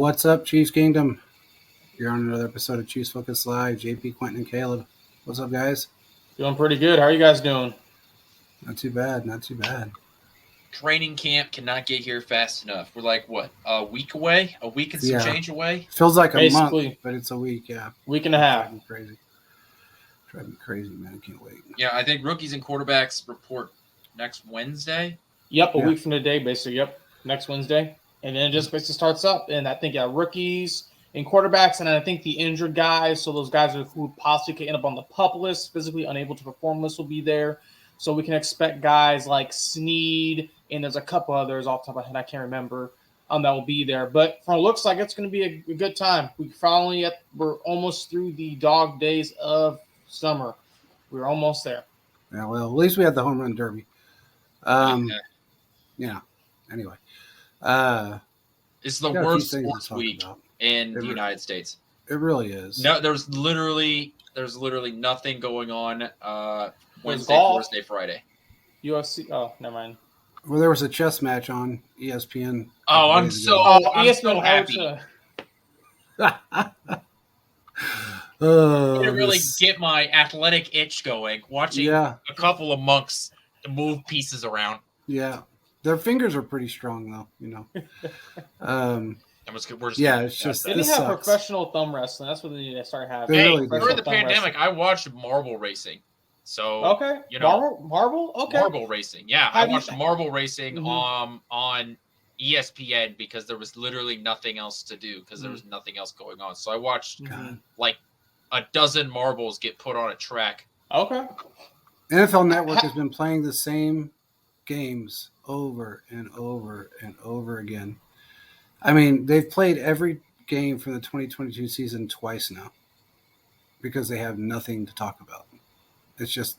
What's up, Chiefs Kingdom? You're on another episode of Chiefs Focus Live. JP, Quentin, and Caleb. What's up, guys? Doing pretty good. How are you guys doing? Not too bad. Not too bad. Training camp cannot get here fast enough. We're like, what, a week away? A week and some change away? Feels like a Basically. month, but it's a week, yeah. Week and a half. Driving me crazy, man. I can't wait. Yeah, I think rookies and quarterbacks report next Wednesday. Yep, a week from today, basically. Yep, next Wednesday. And then it just basically starts up. And I think rookies and quarterbacks, and I think the injured guys, so those guys who possibly could end up on the PUP list, physically unable to perform list, will be there. So we can expect guys like Snead, and there's a couple others off the top of my head I can't remember, that will be there. But from it looks like it's going to be a good time. We're almost through the dog days of summer. We're almost there. Yeah, well, at least we had the home run derby. Yeah. Anyway, it's the worst sports week in the United States. It really is. No, there's literally nothing going on. Wednesday, Thursday, Friday. UFC. Oh, never mind. Well, there was a chess match on ESPN. Oh, I'm so happy. It really get my athletic itch going. Watching a couple of monks move pieces around. Yeah, their fingers are pretty strong, though. You know. It's just they didn't have professional thumb wrestling. That's what they need to start having. Hey, during the pandemic, I watched marble racing. So marble, okay, marble racing. Yeah, I watched marble racing on ESPN because there was literally nothing else to do because there was nothing else going on. So I watched like a dozen marbles get put on a track. Okay. NFL Network has been playing the same games over and over and over again. I mean, they've played every game from the 2022 season twice now because they have nothing to talk about. It's just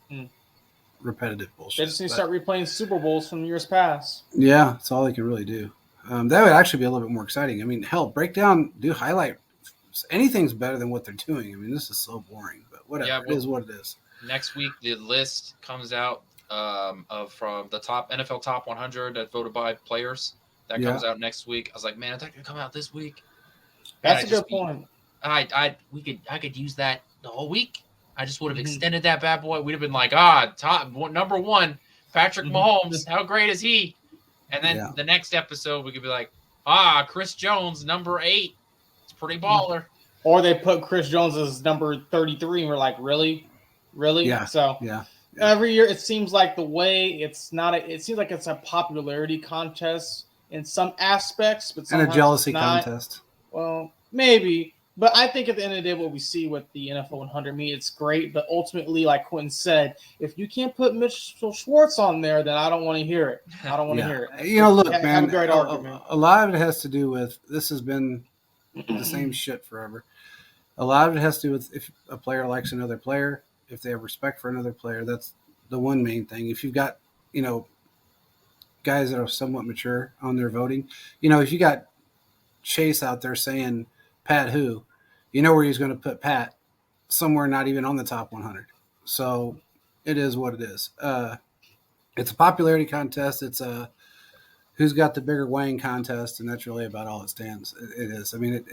repetitive bullshit. They just need to start replaying Super Bowls from years past. Yeah, that's all they can really do. That would actually be a little bit more exciting. I mean, hell, do highlight. Anything's better than what they're doing. I mean, this is so boring, but whatever. Yeah, it is what it is. Next week, the list comes out from the top NFL top 100 that voted by players. That comes out next week. I was like, man, is that going to come out this week? That's a good point. I could use that the whole week. I just would have extended that bad boy. We'd have been like, number one, Patrick Mahomes. How great is he? And then the next episode, we could be like, Chris Jones, number 8. It's pretty baller. Or they put Chris Jones as number 33, and we're like, really? Yeah. So every year, it seems like it seems like it's a popularity contest in some aspects, but and a jealousy contest. Well, maybe. But I think at the end of the day, what we see with the NFL 100 it's great. But ultimately, like Quentin said, if you can't put Mitchell Schwartz on there, then I don't want to hear it. I don't want to hear it. You know, look, man, a lot of it has to do with this has been the same shit forever. A lot of it has to do with if a player likes another player, if they have respect for another player. That's the one main thing. If you've got, guys that are somewhat mature on their voting, if you got Chase out there saying Pat who, where he's going to put Pat somewhere not even on the top 100. So it is what it is. It's a popularity contest. It's a who's got the bigger wang contest, and that's really about all it stands. It is. I mean,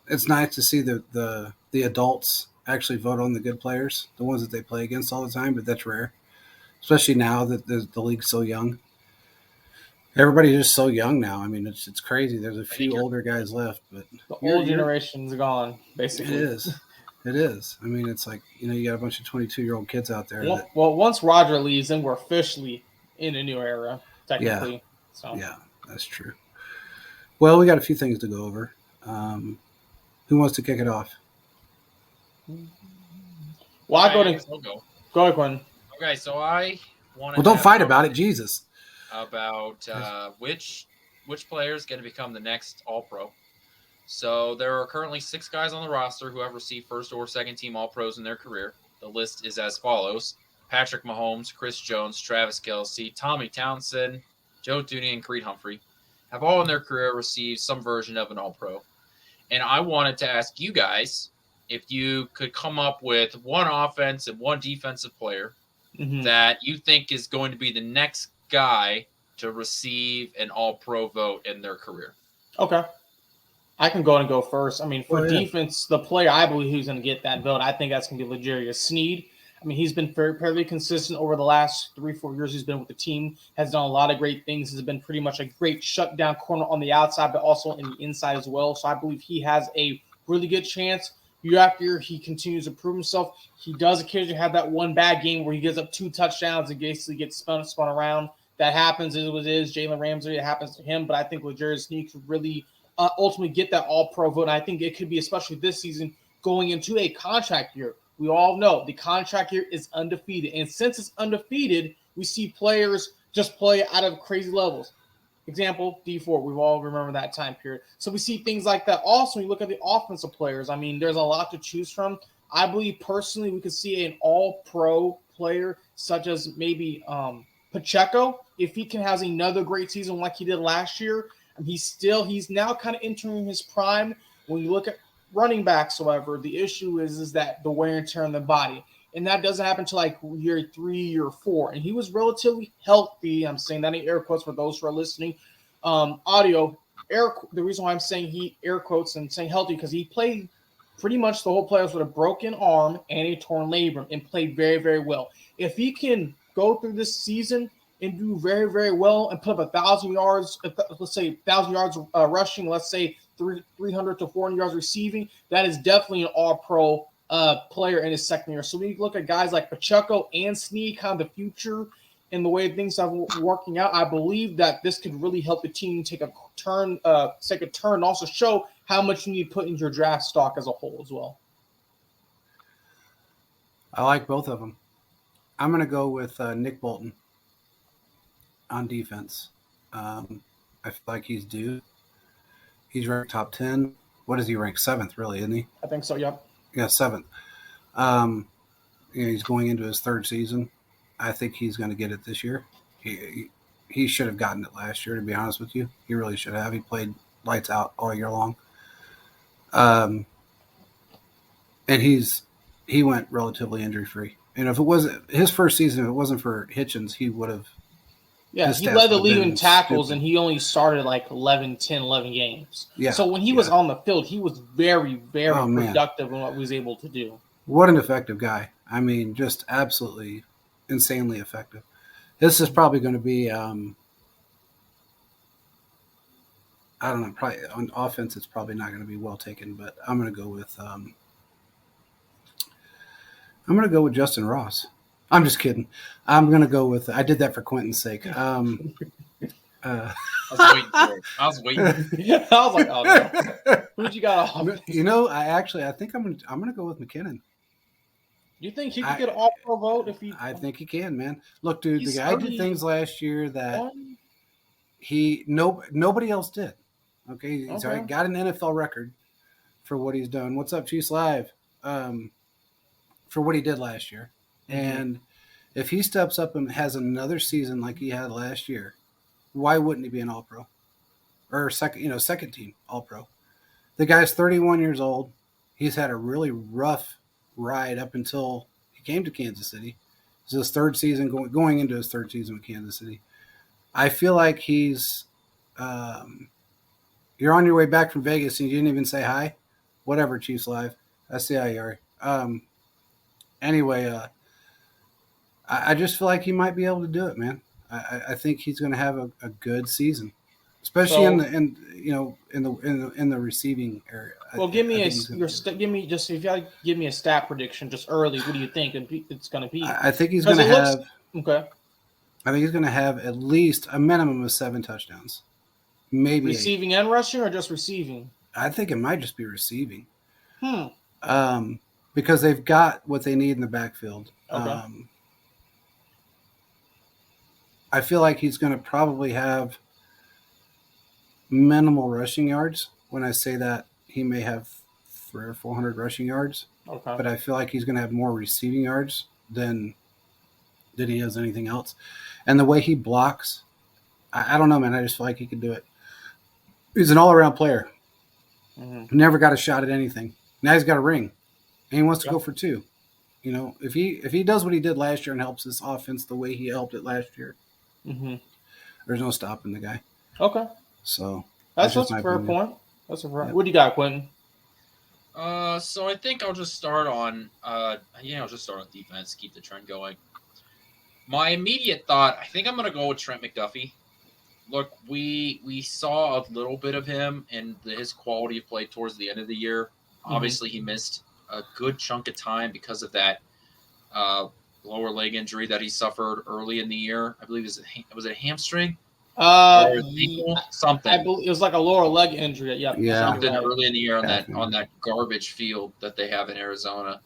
it's nice to see the adults actually vote on the good players, the ones that they play against all the time, but that's rare, especially now that the league's so young. Everybody's just so young now. I mean, it's crazy. There's a few older guys left, but the old generation's gone, basically. It is. I mean, it's like, you got a bunch of 22-year-old kids out there. Well, once Roger leaves, then we're officially in a new era, technically. Yeah, that's true. Well, we got a few things to go over. Who wants to kick it off? Well, I'll go. Go ahead, Quinn. Okay, so I want Well, to. don't fight about it, Jesus. About which player is going to become the next All-Pro. So there are currently 6 guys on the roster who have received first or second team All-Pros in their career. The list is as follows: Patrick Mahomes, Chris Jones, Travis Kelce, Tommy Townsend, Joe Thuney, and Creed Humphrey have all in their career received some version of an All-Pro. And I wanted to ask you guys if you could come up with one offensive and one defensive player that you think is going to be the next guy to receive an All-Pro vote in their career. Okay. I can go and go first. I mean, for Go ahead. defense, the player I believe who's going to get that vote, I think that's going to be L'Jarius Sneed. I mean, he's been fairly consistent over the last 3-4 years he's been with the team, has done a lot of great things, has been pretty much a great shutdown corner on the outside, but also in the inside as well. So I believe he has a really good chance. Year after year, he continues to prove himself. He does occasionally have that one bad game where he gives up 2 touchdowns and basically gets spun around. That happens as it is. Jalen Ramsey, it happens to him, but I think L'Jarius Sneed could really ultimately get that all-pro vote. And I think it could be, especially this season, going into a contract year. We all know the contract year is undefeated. And since it's undefeated, we see players just play out of crazy levels. Example, D4. We all remember that time period. So we see things like that. Also, when you look at the offensive players, I mean, there's a lot to choose from. I believe personally we could see an all-pro player such as maybe Pacheco. If he can have another great season like he did last year, he's now kind of entering his prime. When you look at running backs, however, the issue is that the wear and tear on the body. And that doesn't happen until like year 3, year 4. And he was relatively healthy. I'm saying that in air quotes for those who are listening. The reason why I'm saying he air quotes and saying healthy, because he played pretty much the whole playoffs with a broken arm and a torn labrum and played very, very well. If he can go through this season and do very, very well and put up 1,000 yards, let's say 1,000 yards rushing, let's say 300 to 400 yards receiving, that is definitely an all-pro player in his second year. So when you look at guys like Pacheco and Snead, kind of the future in the way things are working out, I believe that this could really help the team take a turn, and also show how much you need to put into your draft stock as a whole as well. I like both of them. I'm going to go with Nick Bolton on defense. I feel like he's due. He's ranked top 10. What is he ranked? 7th, really, isn't he? I think so, yep. Yeah, 7th. He's going into his 3rd season. I think he's going to get it this year. He should have gotten it last year, to be honest with you. He really should have. He played lights out all year long. And he went relatively injury-free. And if it wasn't his first season, if it wasn't for Hitchens, he would have. Yeah, he led the league in tackles, and he only started like 11 games. Yeah. So when he was on the field, he was very, very productive in what he was able to do. What an effective guy. I mean, just absolutely insanely effective. This is probably going to be, I don't know, probably on offense, it's probably not going to be well taken, but I'm going to go with Justin Ross. I'm just kidding. I'm going to go with – I did that for Quentin's sake. I was waiting for it. I was waiting. I was like, oh, no. Who'd you got off? I think I'm going to go with McKinnon. You think he could get an all-pro vote if he – I think he can, man. Look, dude, the guy did things last year that nobody else did. Okay? So I got an NFL record for what he's done. What's up, Chiefs Live? For what he did last year. And if he steps up and has another season like he had last year, why wouldn't he be an all-pro? Or second team all-pro? The guy's 31 years old. He's had a really rough ride up until he came to Kansas City. It's his 3rd season, going into his 3rd season with Kansas City. I feel like he's you're on your way back from Vegas and you didn't even say hi. Whatever, Chiefs Live. I see how you are. Anyway, I just feel like he might be able to do it, man. I think he's going to have a good season, especially in the receiving area. Well, give me if you give me a stat prediction just early. What do you think it's going to be? I think he's going to have. Okay. I think he's going to have at least a minimum of 7 touchdowns, maybe receiving 8. And rushing, or just receiving. I think it might just be receiving. Because they've got what they need in the backfield. Okay. I feel like he's going to probably have minimal rushing yards. When I say that, he may have 300 or 400 rushing yards. Okay. But I feel like he's going to have more receiving yards than he has anything else. And the way he blocks, I don't know, man. I just feel like he could do it. He's an all-around player. Mm-hmm. Never got a shot at anything. Now he's got a ring, and he wants to go for 2. You know, if he does what he did last year and helps this offense the way he helped it last year, there's no stopping the guy. Okay. So that's a fair point. That's a right. What do you got, Quentin? So I think I'll just start on I'll just start on defense, keep the trend going. My immediate thought, I think I'm gonna go with Trent McDuffie. Look, we saw a little bit of him and his quality of play towards the end of the year. Obviously, he missed a good chunk of time because of that lower leg injury that he suffered early in the year. I believe was it a hamstring? Something. I believe it was like a lower leg injury. Yeah. Something early in the year on that garbage field that they have in Arizona.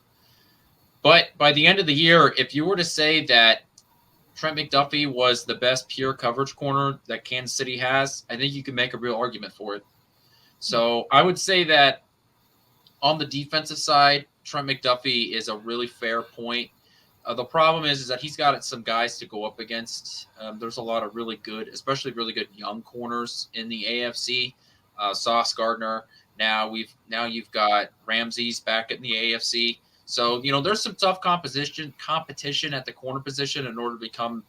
But by the end of the year, if you were to say that Trent McDuffie was the best pure coverage corner that Kansas City has, I think you can make a real argument for it. So I would say that on the defensive side, Trent McDuffie is a really fair point. The problem is that he's got some guys to go up against. There's a lot of really good, especially really good young corners in the AFC. Sauce Gardner. Now you've got Ramsey's back in the AFC. So there's some tough competition at the corner position in order to become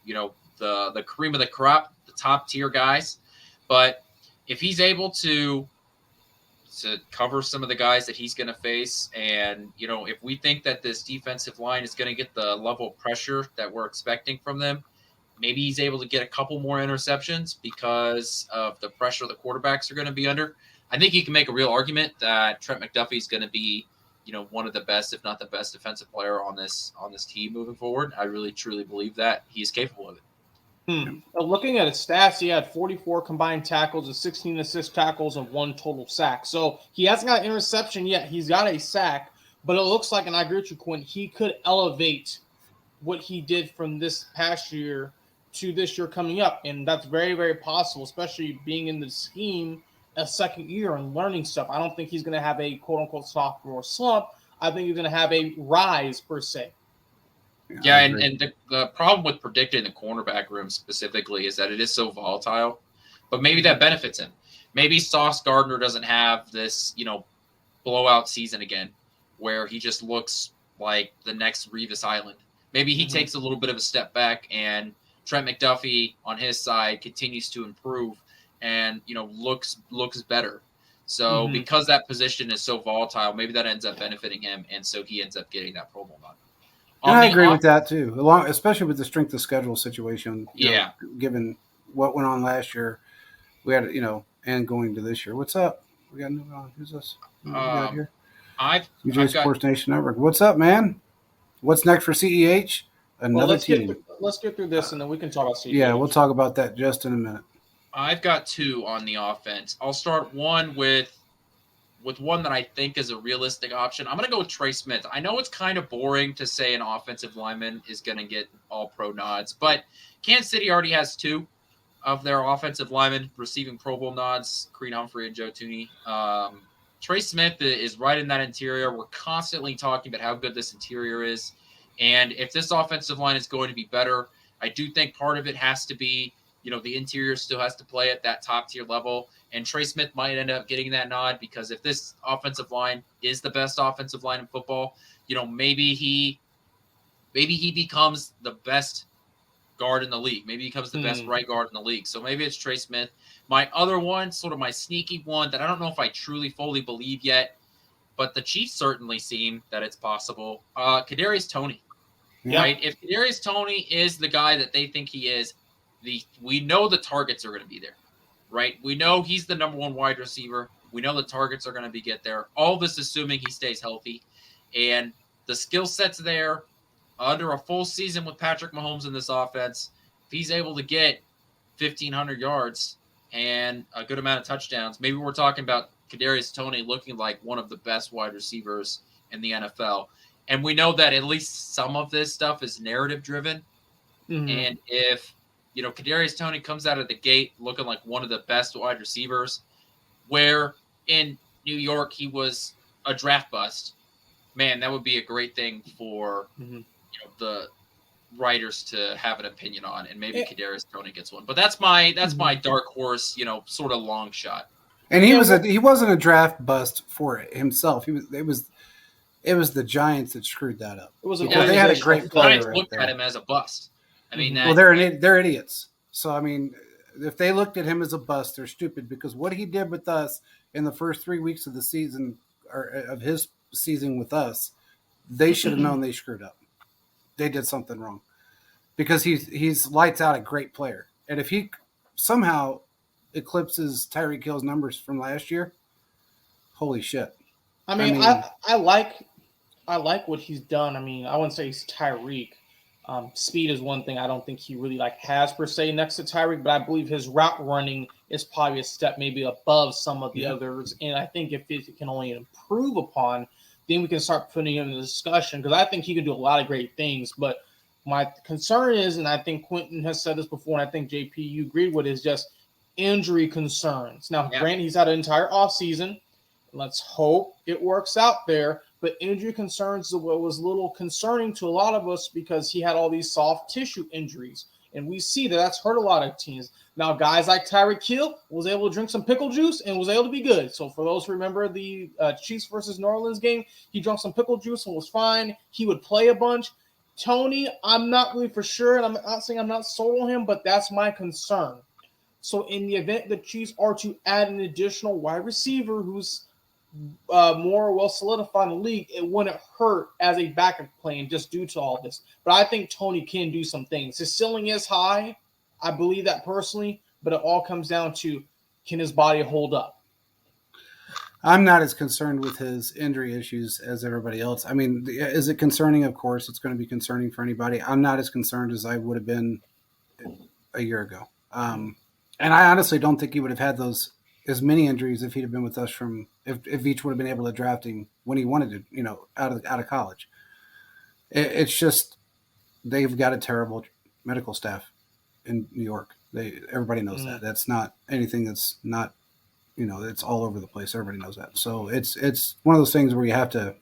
the cream of the crop, the top tier guys. But if he's able to cover some of the guys that he's going to face. And, if we think that this defensive line is going to get the level of pressure that we're expecting from them, maybe he's able to get a couple more interceptions because of the pressure the quarterbacks are going to be under. I think you can make a real argument that Trent McDuffie is going to be, one of the best, if not the best defensive player on this team moving forward. I really, truly believe that he's capable of it. Looking at his stats, he had 44 combined tackles and 16 assist tackles and 1 total sack. So he hasn't got an interception yet. He's got a sack, but it looks like, and I agree with you, Quinn, he could elevate what he did from this past year to this year coming up. And that's very, very possible, especially being in the scheme a second year and learning stuff. I don't think he's going to have a quote-unquote sophomore slump. I think he's going to have a rise, per se. Yeah, and the problem with predicting the cornerback room specifically is that it is so volatile, but maybe that benefits him. Maybe Sauce Gardner doesn't have this, blowout season again where he just looks like the next Revis Island. Maybe he takes a little bit of a step back and Trent McDuffie on his side continues to improve and, looks better. So because that position is so volatile, maybe that ends up benefiting him, and so he ends up getting that Pro Bowl nod. And I agree with that too, especially with the strength of schedule situation. Given what went on last year, we had and going to this year. What's up? We got moving on. Who's this? Who we got here? UJ Sports Nation Network. What's up, man? What's next for CEH? Another team. Let's get through this, and then we can talk about CEH. Yeah, we'll talk about that just in a minute. I've got 2 on the offense. I'll start one with one that I think is a realistic option. I'm going to go with Trey Smith. I know it's kind of boring to say an offensive lineman is going to get all-pro nods, but Kansas City already has 2 of their offensive linemen receiving Pro Bowl nods, Creed Humphrey and Joe Thuney. Trey Smith is right in that interior. We're constantly talking about how good this interior is, and if this offensive line is going to be better, I do think part of it has to be, the interior still has to play at that top-tier level. And Trey Smith might end up getting that nod because if this offensive line is the best offensive line in football, maybe he becomes the best guard in the league. Maybe he becomes the best right guard in the league. So maybe it's Trey Smith. My other one, sort of my sneaky one that I don't know if I truly fully believe yet, but the Chiefs certainly seem that it's possible. Kadarius Toney. Yeah. Right? If Kadarius Toney is the guy that they think he is, we know the targets are going to be there. Right? We know he's the number 1 wide receiver. We know the targets are going to get there. All this assuming he stays healthy. And the skill set's there under a full season with Patrick Mahomes in this offense. If he's able to get 1,500 yards and a good amount of touchdowns, maybe we're talking about Kadarius Toney looking like one of the best wide receivers in the NFL. And we know that at least some of this stuff is narrative driven. And if Kadarius Toney comes out of the gate looking like one of the best wide receivers, where in New York he was a draft bust. Man, that would be a great thing for the writers to have an opinion on, and maybe Kadarius Toney gets one. But that's my dark horse, sort of long shot. And he wasn't a draft bust for himself. It was the Giants that screwed that up. They had a great player. Giants looked at him as a bust. I mean, they're idiots. So I mean, if they looked at him as a bust, they're stupid because what he did with us in the first 3 weeks of the season or of his season with us, they should have known they screwed up. They did something wrong because he's lights out a great player. And if he somehow eclipses Tyreek Hill's numbers from last year, holy shit. I mean, I like what he's done. I mean, I wouldn't say he's Tyreek. Speed is one thing I don't think he really has per se next to Tyreek, but I believe his route running is probably a step maybe above some of the others. And I think if it can only improve upon, then we can start putting him in the discussion because I think he can do a lot of great things. But my concern is, and I think Quentin has said this before, and I think JP you agreed with, is just injury concerns. Now, granted, he's had an entire offseason. Let's hope it works out there. But injury concerns was a little concerning to a lot of us because he had all these soft tissue injuries. And we see that that's hurt a lot of teams. Now, guys like Tyreek Hill was able to drink some pickle juice and was able to be good. So for those who remember the Chiefs versus New Orleans game, he drank some pickle juice and was fine. He would play a bunch. Tony, I'm not really for sure, and I'm not saying I'm not sold on him, but that's my concern. So in the event the Chiefs are to add an additional wide receiver who's more well solidified in the league, it wouldn't hurt as a backup plan just due to all this. But I think Tony can do some things. His ceiling is high. I believe that personally, but it all comes down to can his body hold up? I'm not as concerned with his injury issues as everybody else. I mean, is it concerning? Of course, it's going to be concerning for anybody. I'm not as concerned as I would have been a year ago. And I honestly don't think he would have had as many injuries if he'd have been with us if Veach would have been able to draft him when he wanted to, out of college. It's just they've got a terrible medical staff in New York. Everybody knows that. That's not anything that's not, it's all over the place. Everybody knows that. So it's one of those things where you have to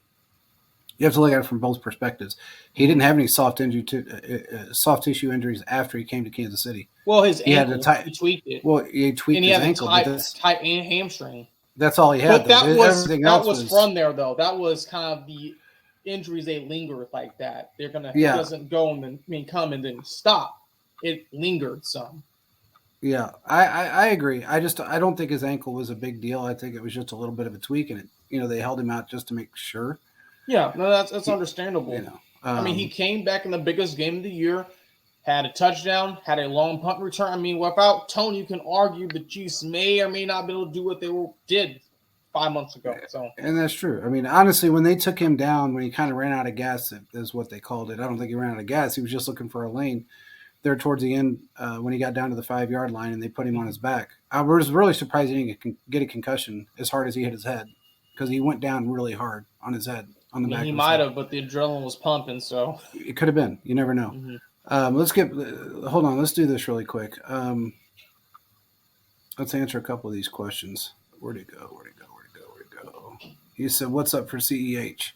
look at it from both perspectives. He didn't have any soft tissue injuries after he came to Kansas City. Well, his ankle, he tweaked it. Well, he tweaked his ankle. Tight hamstring. That's all he had. But that was from there, though. That was kind of the injuries. They linger like that. They're gonna. It doesn't go and then come and then stop. It lingered some. Yeah, I agree. I don't think his ankle was a big deal. I think it was just a little bit of a tweak, and they held him out just to make sure. Yeah, no, that's understandable. I mean, he came back in the biggest game of the year, had a touchdown, had a long punt return. I mean, without Tony, you can argue the Chiefs may or may not be able to do what they did 5 months ago. So, and that's true. I mean, honestly, when they took him down, when he kind of ran out of gas, is what they called it. I don't think he ran out of gas. He was just looking for a lane there towards the end when he got down to the 5-yard line and they put him on his back. I was really surprised he didn't get a concussion as hard as he hit his head because he went down really hard on his head. On the back he might have, but the adrenaline was pumping, so it could have been. You never know. Mm-hmm. Hold on. Let's do this really quick. Let's answer a couple of these questions. Where'd it go? He said, "What's up for CEH?"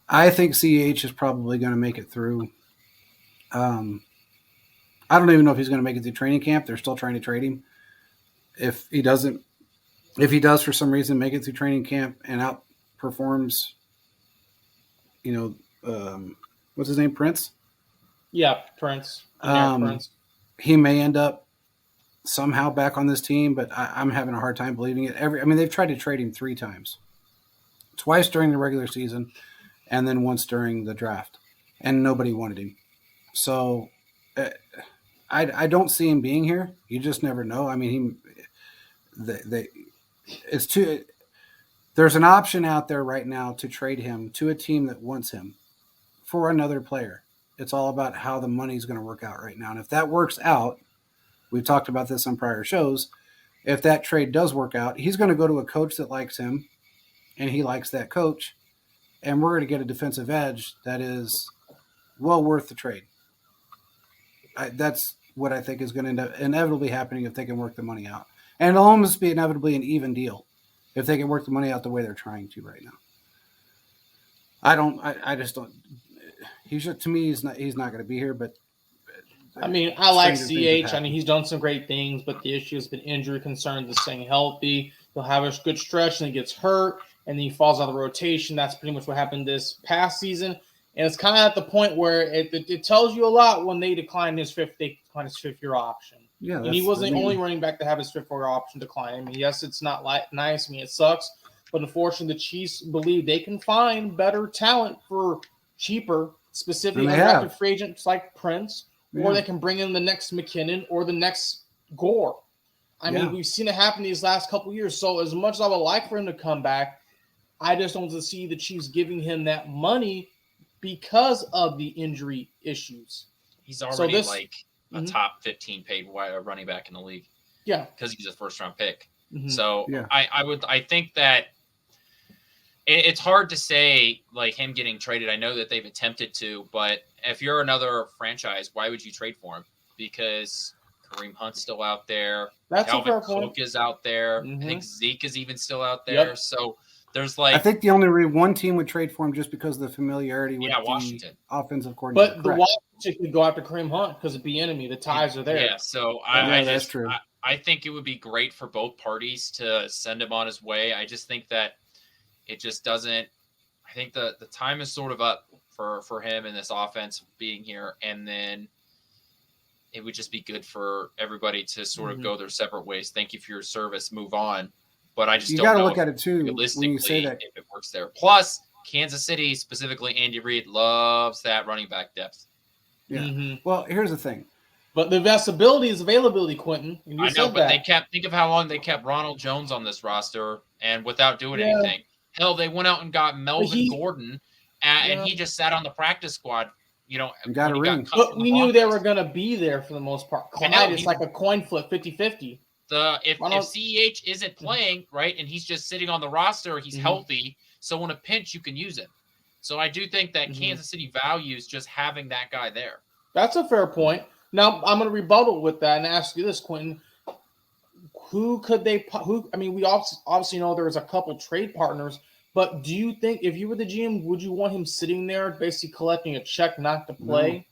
I think CEH is probably going to make it through. I don't even know if he's going to make it through training camp. They're still trying to trade him. If he does for some reason make it through training camp and outperforms, what's his name? Prince? Yeah, Prince. Prince. He may end up somehow back on this team, but I'm having a hard time believing it. They've tried to trade him 3 times. Twice during the regular season and then once during the draft. And nobody wanted him. So I don't see him being here. You just never know. I mean, there's an option out there right now to trade him to a team that wants him for another player. It's all about how the money's going to work out right now. And if that works out, we've talked about this on prior shows, if that trade does work out, he's going to go to a coach that likes him and he likes that coach, and we're going to get a defensive edge that is well worth the trade. That's what I think is going to end up inevitably happening if they can work the money out. And it'll almost be inevitably an even deal if they can work the money out the way they're trying to right now. I just don't. To me, he's not going to be here. But I mean, I like CH. I mean, he's done some great things, but the issue has been injury concerns. Is staying healthy. He'll have a good stretch, and he gets hurt, and then he falls out of the rotation. That's pretty much what happened this past season. And it's kind of at the point where it tells you a lot when they decline his fifth decline his fifth-year option. Yeah, And he wasn't the only running back to have his fifth-year option decline. I mean, yes, it's not nice. I mean, it sucks. But unfortunately, the Chiefs believe they can find better talent for cheaper, specifically And they undrafted have. free agents like Prince, Yeah. or they can bring in the next McKinnon or the next Gore. I Yeah. mean, we've seen it happen these last couple years. So as much as I would like for him to come back, I just don't see the Chiefs giving him that money because of the injury issues. He's already this- like a Mhm. top 15 paid running back in the league Yeah. because he's a first round pick. Mhm. So Yeah. I think that it's hard to say like him getting traded. I know that they've attempted to, but if you're another franchise, why would you trade for him? Because Kareem Hunt's still out there. That's a Calvin fair point. Cook is out there. Mhm. I think Zeke is even still out there. Yep. So there's I like, think the only one team would trade for him just because of the familiarity with yeah, the Washington. offensive coordinator. But the Washington could go after Kareem Hunt because of the enemy. The ties are there. Yeah, so Yeah, I that's just true. I think it would be great for both parties to send him on his way. I just think that it just doesn't. I think the time is sort of up for him in this offense being here, and then it would just be good for everybody to sort of Mhm. go their separate ways. Thank you for your service. Move on. But I just You don't got to know look if at it too when realistically you say that. if it works there. Plus, Kansas City, specifically Andy Reid, loves that running back depth. Yeah. Mhm. Well, here's the thing. But the investability is availability, Quentin. And you I know, said but that. think of how long they kept Ronald Jones on this roster and without doing Yeah. anything. Hell, they went out and got Melvin he- Gordon, Yeah. and he just sat on the practice squad. You know, And got when a he ring. cut But from the we knew they Broncos. were going to be there for the most part. I know, Clyde is he- like a coin flip, 50-50. If Ronald- CEH isn't playing right and he's just sitting on the roster, he's Mhm. healthy. So in a pinch, you can use him. So I do think that Mhm. Kansas City values just having that guy there. That's a fair point. Now, I'm going to rebuttal with that and ask you this, Quentin. Who could they – I mean, we obviously know there's a couple trade partners, but do you think if you were the GM, would you want him sitting there basically collecting a check not to play? No.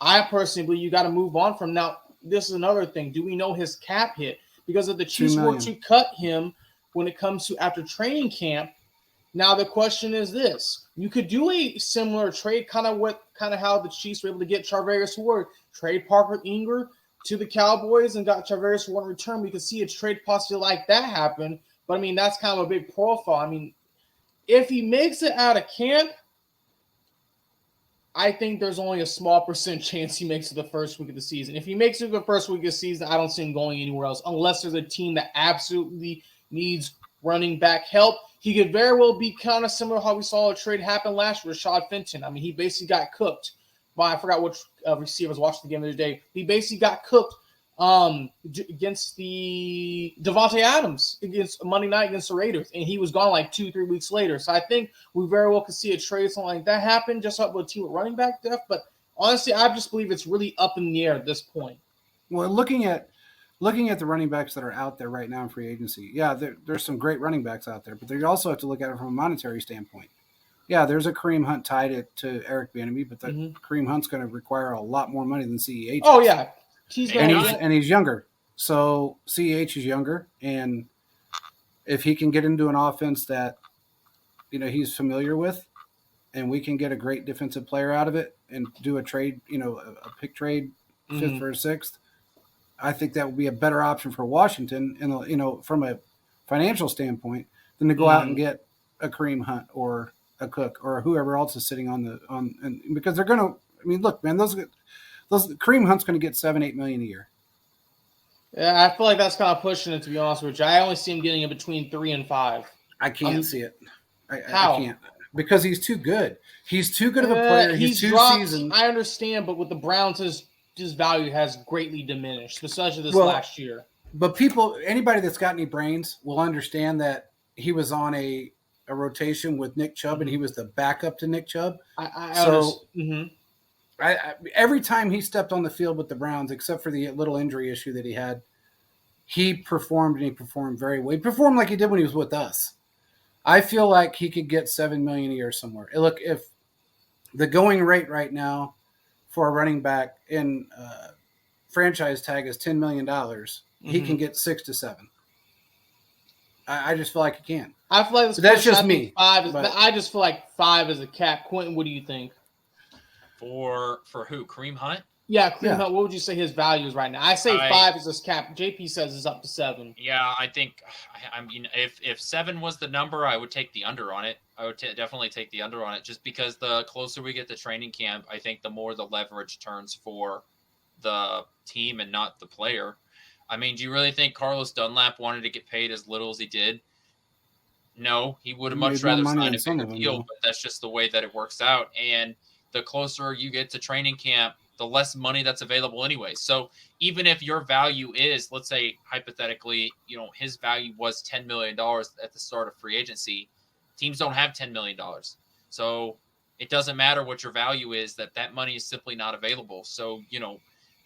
I personally believe you got to move on from now. This is another thing. Do we know his cap hit? Because if the Chiefs were million. to cut him when it comes to after training camp, now the question is this: you could do a similar trade, kind of how the Chiefs were able to get Charvarius Ward, trade Parker Ingram to the Cowboys and got Charvarius Ward in return. We could see a trade possibly like that happen. But I mean, that's kind of a big profile. I mean, if he makes it out of camp, I think there's only a small percent chance he makes it the first week of the season. If he makes it the first week of the season, I don't see him going anywhere else unless there's a team that absolutely needs running back help. He could very well be kind of similar to how we saw a trade happen last year, Rashad Fenton. I mean, he basically got cooked by, I forgot which receiver was watching the game the other day. He basically got cooked against the Devontae Adams against Monday night against the Raiders, and he was gone like 2-3 weeks later. So I think we very well could see a trade something like that happen, just up with a team with running back depth. But honestly, I just believe it's really up in the air at this point. Well, looking at the running backs that are out there right now in free agency, yeah, there's some great running backs out there, but you also have to look at it from a monetary standpoint. Yeah, there's a Kareem Hunt tied to Eric Bieniemy, but Kareem Hunt's going to require a lot more money than CEH. Oh yeah, he's going and he's younger. So CEH is younger, and if he can get into an offense that he's familiar with, and we can get a great defensive player out of it and do a trade, a pick trade, fifth for a sixth, I think that would be a better option for Washington, and from a financial standpoint, than to go out and get a Kareem Hunt or a Cook or whoever else is sitting and because they're going to. I mean, look, man, those Kareem Hunt's going to get $7-8 million a year. Yeah, I feel like that's kind of pushing it, to be honest with you. I only see him getting in between 3 and 5. I can't see it. How? I can't, because he's too good. He's too good of a player. He's too seasoned. I understand, but with the Browns, his value has greatly diminished, especially this last year. But anybody that's got any brains will understand that he was on a rotation with Nick Chubb, and he was the backup to Nick Chubb. Every time he stepped on the field with the Browns, except for the little injury issue that he had, he performed, and he performed very well. He performed like he did when he was with us. I feel like he could get $7 million a year somewhere. Look, if the going rate right now for a running back in franchise tag is $10 million, he can get 6 to 7. I just feel like he can. I feel like that's just me. I just feel like 5 is a cap. Quentin, what do you think? For who? Kareem Hunt? Yeah, Kareem Yeah. Hunt, what would you say his value is right now? I say I- 5 is his cap. JP says it's up to 7. Yeah, I think. I mean, if 7 was the number, I would take the under on it. I would definitely take the under on it, just because the closer we get to training camp, I think the more the leverage turns for the team and not the player. I mean, do you really think Carlos Dunlap wanted to get paid as little as he did? No, he would have He made much more rather money sign than a some bigger of them, deal, though. but that's just the way that it works out. And the closer you get to training camp, the less money that's available anyway. So even if your value is, let's say hypothetically, his value was $10 million at the start of free agency, teams don't have $10 million. So it doesn't matter what your value is, that money is simply not available. So,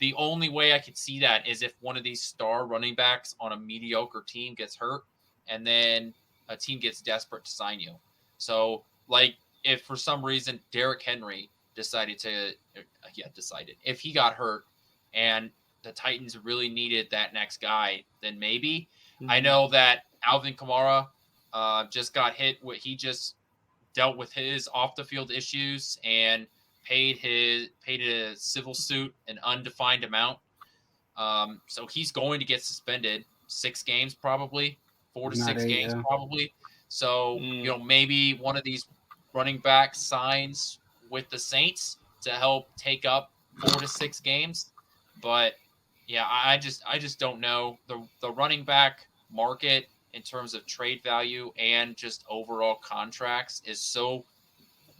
the only way I could see that is if one of these star running backs on a mediocre team gets hurt, and then a team gets desperate to sign you. So, like, if for some reason Derrick Henry decided, if he got hurt and the Titans really needed that next guy, then maybe. Mm-hmm. I know that Alvin Kamara just got hit. He just dealt with his off the field issues and paid a civil suit an undefined amount. So he's going to get suspended 6 games probably. 4 to Not 6 8, games yeah. probably. So, maybe one of these running backs signs with the Saints to help take up 4 to 6 games. But yeah, I just don't know. The running back market in terms of trade value and just overall contracts is so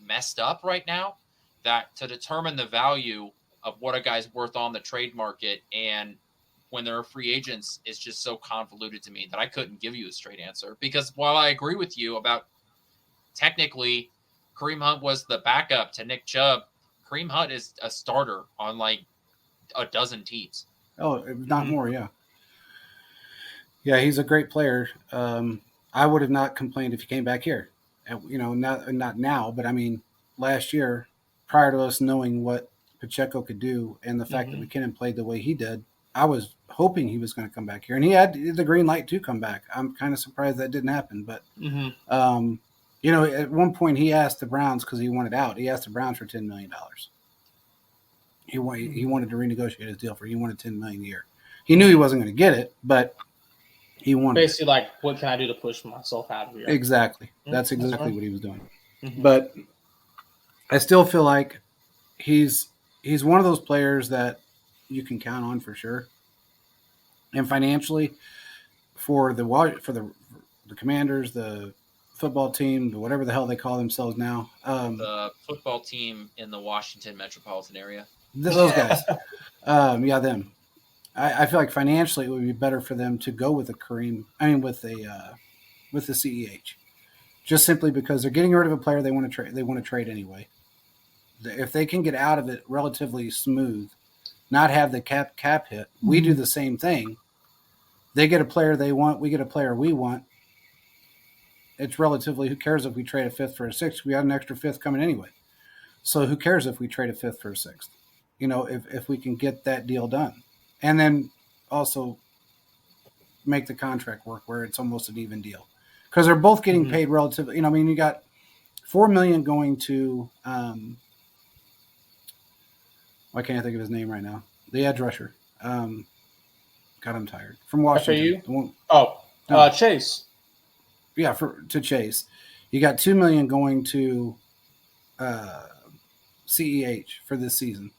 messed up right now that to determine the value of what a guy's worth on the trade market and when they're free agents is just so convoluted to me that I couldn't give you a straight answer. Because while I agree with you about technically Kareem Hunt was the backup to Nick Chubb, Kareem Hunt is a starter on like a dozen teams. Oh, if not more, yeah. Yeah, he's a great player. I would have not complained if he came back here. Not now, but I mean, last year, prior to us knowing what Pacheco could do and the fact that McKinnon played the way he did, I was hoping he was going to come back here. And he had the green light to come back. I'm kind of surprised that didn't happen. But, at one point he asked the Browns, because he wanted out, he asked the Browns for $10 million. He wanted to renegotiate his deal he wanted $10 million a year. He knew he wasn't going to get it, but he wanted basically like, what can I do to push myself out of here? Exactly. That's exactly what he was doing. Mm-hmm. But I still feel like he's one of those players that you can count on for sure. And financially, for the Commanders, the football team, whatever the hell they call themselves now, the football team in the Washington metropolitan area. Those guys, them. I feel like financially it would be better for them to go with with the CEH, just simply because they're getting rid of a player they want to trade. They want to trade anyway. If they can get out of it relatively smooth, not have the cap hit, we do the same thing. They get a player they want, we get a player we want. It's relatively, who cares if we trade a 5th for a 6th? We got an extra 5th coming anyway. So who cares if we trade a 5th for a 6th? If we can get that deal done. And then also make the contract work where it's almost an even deal. Because they're both getting paid relatively. You got $4 million going to why can't I think of his name right now? The edge rusher. God, I'm tired. From Washington. Chase. Yeah, to Chase. You got $2 million going to CEH for this season.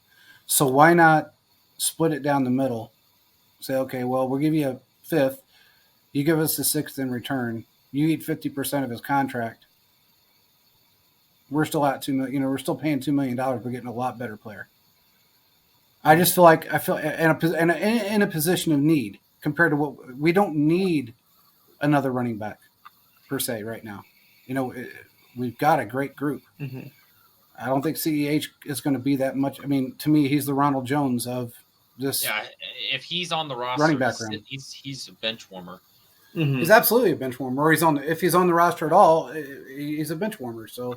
So why not split it down the middle? Say, okay, well, we'll give you a 5th. You give us the 6th in return. You eat 50% of his contract. We're still at $2 million. We're still paying $2 million. We're getting a lot better player. I just feel like in a position of need compared to what we don't need another running back per se right now. We've got a great group. Mm-hmm. I don't think CEH is going to be that much. I mean, to me, he's the Ronald Jones of this. Yeah, if he's on the roster, running back room. He's a bench warmer. Mm-hmm. He's absolutely a bench warmer. Or if he's on the roster at all, he's a bench warmer. So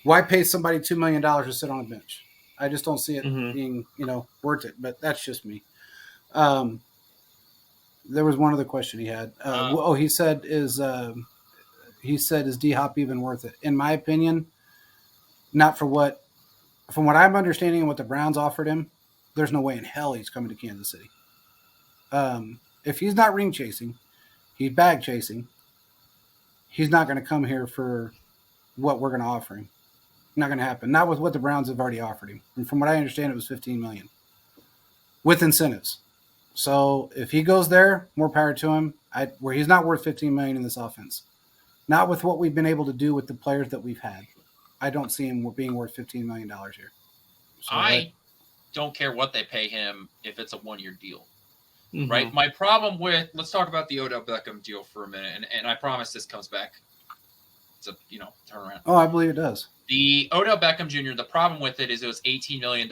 why pay somebody $2 million to sit on a bench? I just don't see it being, worth it. But that's just me. There was one other question he had. He said, is D-Hop even worth it? In my opinion, not from what I'm understanding and what the Browns offered him, there's no way in hell he's coming to Kansas City. If he's not ring chasing, he's bag chasing. He's not going to come here for what we're going to offer him. Not going to happen. Not with what the Browns have already offered him. And from what I understand, it was $15 million with incentives. So if he goes there, more power to him. Where he's not worth $15 million in this offense. Not with what we've been able to do with the players that we've had. I don't see him being worth $15 million here. So I don't care what they pay him if it's a one-year deal. Mhm. Right. My problem with, let's talk about the Odell Beckham deal for a minute. And I promise this comes back. It's a, turnaround. Oh, I believe it does. The Odell Beckham Jr., the problem with it is it was $18 million,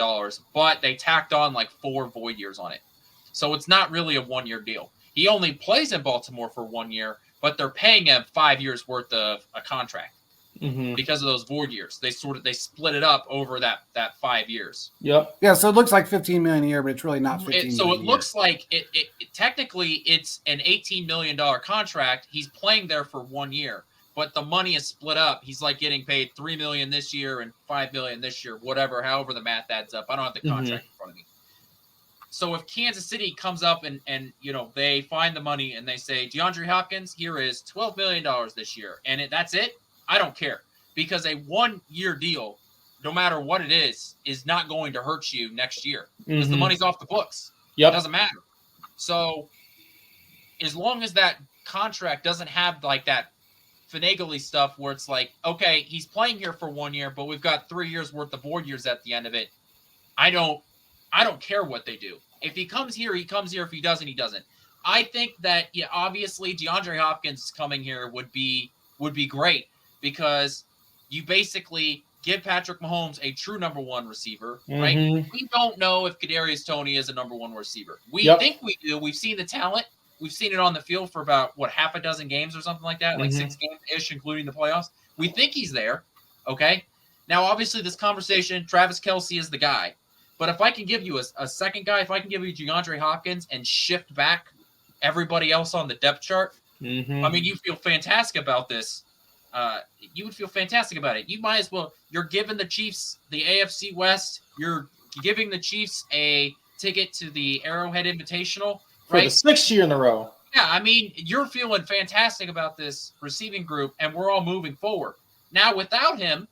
but they tacked on like 4 void years on it. So it's not really a one-year deal. He only plays in Baltimore for 1 year, but they're paying him 5 years worth of a contract Mhm. because of those void years. They split it up over that 5 years. Yep. Yeah, so it looks like $15 million a year, but it's really not $15 million So it a looks like it technically it's an $18 million contract. He's playing there for 1 year, but the money is split up. He's like getting paid $3 million this year and $5 million this year, whatever, however the math adds up. I don't have the contract in front of me. So if Kansas City comes up and they find the money and they say, DeAndre Hopkins, here is $12 million this year, and that's it, I don't care. Because a 1 year deal, no matter what it is not going to hurt you next year. Because the Mhm. money's off the books. It Yep. doesn't matter. So as long as that contract doesn't have like that finagly stuff where it's like, okay, he's playing here for 1 year, but we've got 3 years worth of void years at the end of it. I don't care what they do. If he comes here, he comes here. If he doesn't, he doesn't. I think that obviously DeAndre Hopkins coming here would be great because you basically give Patrick Mahomes a true number 1 receiver, right? Mhm. We don't know if Kadarius Toney is a number 1 receiver. We Yep. think we do. We've seen the talent. We've seen it on the field for about half a dozen games or something like that, like Mhm. 6 games ish, including the playoffs. We think he's there. Okay. Now, obviously, this conversation, Travis Kelce is the guy. But if I can give you a second guy, if I can give you DeAndre Hopkins and shift back everybody else on the depth chart, Mhm. I mean, you feel fantastic about this. You would feel fantastic about it. You might as well. You're giving the Chiefs the AFC West. You're giving the Chiefs a ticket to the Arrowhead Invitational, For the right? 6th year in a row. Yeah, I mean, you're feeling fantastic about this receiving group, and we're all moving forward. Now, without him,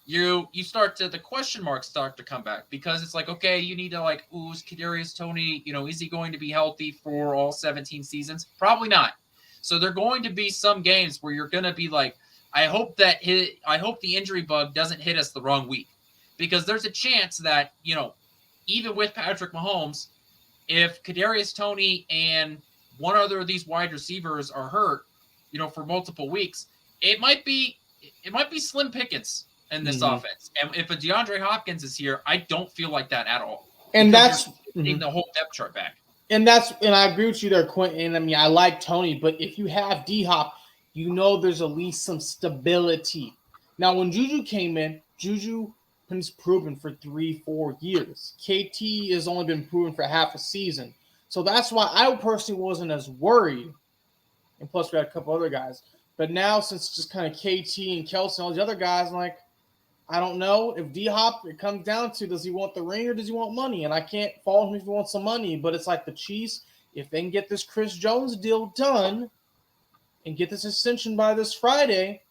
the question marks start to come back because it's like, okay, you need to is Kadarius Toney, is he going to be healthy for all 17 seasons? Probably not. So there are going to be some games where you're going to be like, I hope the injury bug doesn't hit us the wrong week, because there's a chance that, even with Patrick Mahomes, if Kadarius Toney and one other of these wide receivers are hurt, for multiple weeks, it might be slim pickings in this Mhm. offense. And if a DeAndre Hopkins is here, I don't feel like that at all. And Because that's you're getting the whole depth chart back. And I agree with you there, Quentin. I mean, I like Toney, but if you have D-Hop, there's at least some stability. Now, when Juju came in, Juju has proven for 3-4 years. KT has only been proven for half a season. So that's why I personally wasn't as worried. And plus, we had a couple other guys. But now, since it's just kind of KT and Kelce and all the other guys, I'm like, I don't know if D-Hop, it comes down to, does he want the ring or does he want money? And I can't fault him if he wants some money, but it's like the Chiefs, if they can get this Chris Jones deal done and get this extension by this Friday,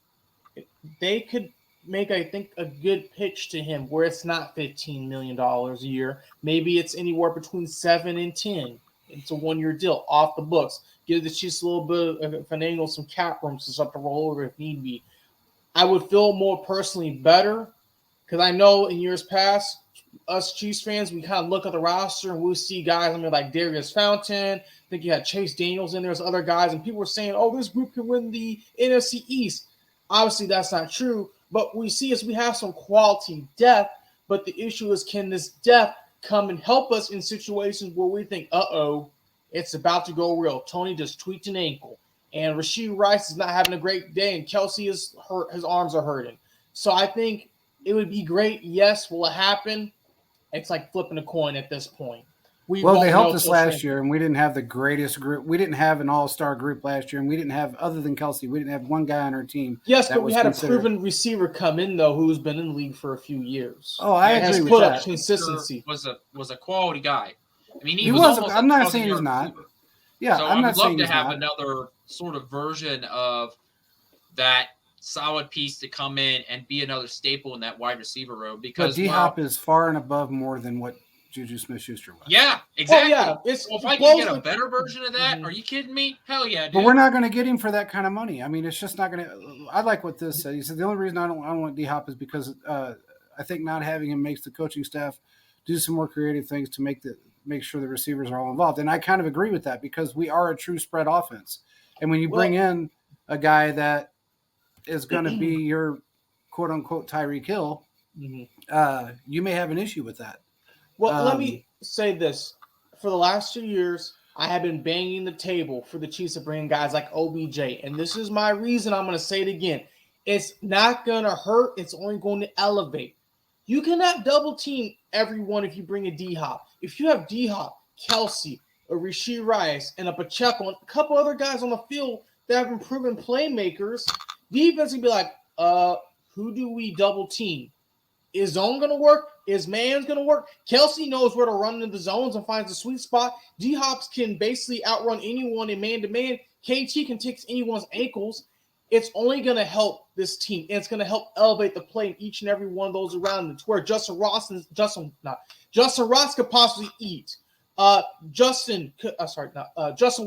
they could make, I think, a good pitch to him where it's not $15 million a year. Maybe it's anywhere between 7 and 10. It's a 1 year deal off the books. Give the Chiefs a little bit of finagle, some cap room, some stuff to roll over if need be. I would feel more personally better because I know in years past, us Chiefs fans, we kind of look at the roster and we see guys like Darius Fountain. I think you had Chase Daniels in there, there's other guys, and people were saying, oh, this group can win the NFC East. Obviously, that's not true, but we see is we have some quality depth, but the issue is, can this depth come and help us in situations where we think, it's about to go real. Toney just tweaked an ankle, and Rashee Rice is not having a great day, and Kelce is hurt. His arms are hurting. So I think it would be great. Yes, will it happen? It's like flipping a coin at this point. We Well, won't they know helped us till last training. year, and we didn't have the greatest group. We didn't have an all-star group last year, and we didn't have, other than Kelsey, we didn't have one guy on our team. Yes, that but we was had a considered- proven receiver come in though, who's been in the league for a few years. Oh, I Yeah, agree has with put up that. consistency. was a quality guy. I mean, He was was. almost I'm a not 1,000 saying he's yard not. receiver. Yeah, So I'm I not would love saying to he's have not. another sort of version of that solid piece to come in and be another staple in that wide receiver row. But Because D-Hop is far and above more than what Juju Smith-Schuster was. yeah, exactly. yeah, it's Well, if I blows can get a the- better version of that, Mhm. are you kidding me? Hell yeah, dude. But we're not going to get him for that kind of money. I mean, it's just not going to. I like what this said. He said the only reason I don't want D-Hop is because I think not having him makes the coaching staff do some more creative things to make sure the receivers are all involved. And I kind of agree with that because we are a true spread offense. And when you bring in a guy that is going to be your quote unquote Tyreek Hill, Mhm. You may have an issue with that. Well, let me say this. For the last 2 years, I have been banging the table for the Chiefs to bring guys like OBJ. And this is my reason. I'm going to say it again. It's not going to hurt. It's only going to elevate. You cannot double team everyone if you bring a D-Hop. If you have D-Hop, Kelsey, a Rashee Rice, and a Pacheco, and a couple other guys on the field that have been proven playmakers, defense will be like, who do we double team? Is zone going to work? Is man's going to work? Kelsey knows where to run into the zones and finds the sweet spot. D-Hops can basically outrun anyone in man-to-man. KT can take anyone's ankles. It's only going to help this team. And it's going to help elevate the play in each and every one of those around them to where Justin Ross could possibly eat. Justin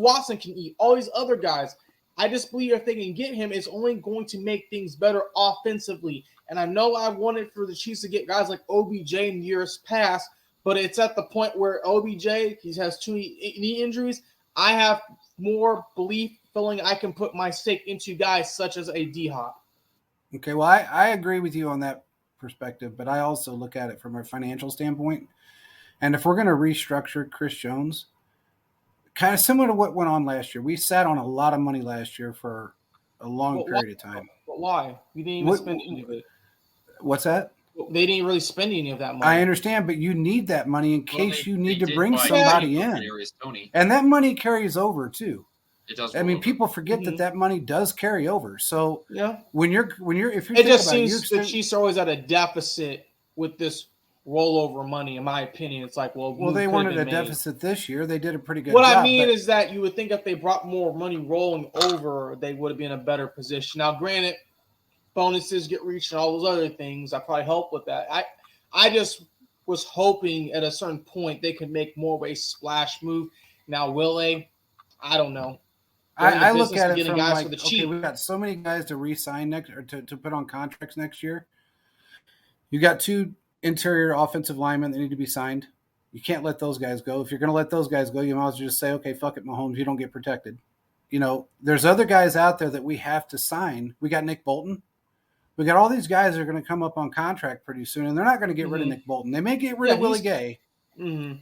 Watson can eat. All these other guys. I just believe if they can get him, it's only going to make things better offensively. And I know I wanted for the Chiefs to get guys like OBJ in years past, but it's at the point where OBJ, he has 2 knee injuries. I have more belief feeling I can put my stake into guys such as a D-Hop. Okay, well, I agree with you on that perspective, but I also look at it from a financial standpoint. And if we're going to restructure Chris Jones, kind of similar to what went on last year, we sat on a lot of money last year for a long period of time. But why? We didn't even spend any of it. What's that? They didn't really spend any of that money. I understand, but you need that money in case you need to did bring buy somebody Kadarius in. Toney. And that money carries over too. It does. I mean, roll over. people forget that money does carry over. So Yeah. if you It think just about it, you seems the Chiefs are always at a deficit with this rollover money, in my opinion. It's like, well, they move weren't could at have a been made. deficit this year. They did a pretty good What job. I mean but- is that you would think if they brought more money rolling over, they would have been in a better position. Now, granted, bonuses get reached and all those other things. I probably help with that. I just was hoping at a certain point they could make more of a splash move. Now, will they? I don't know. I look business at of it getting from guys like, for the okay, cheap. we've got so many guys to re-sign next or to put on contracts next year. You got 2 interior offensive linemen that need to be signed. You can't let those guys go. If you're going to let those guys go, you might as well just say, okay, fuck it, Mahomes, you don't get protected. You know, there's other guys out there that we have to sign. We got Nick Bolton. We got all these guys that are going to come up on contract pretty soon, and they're not going to get rid of Nick Bolton. They may get rid of Willie Gay,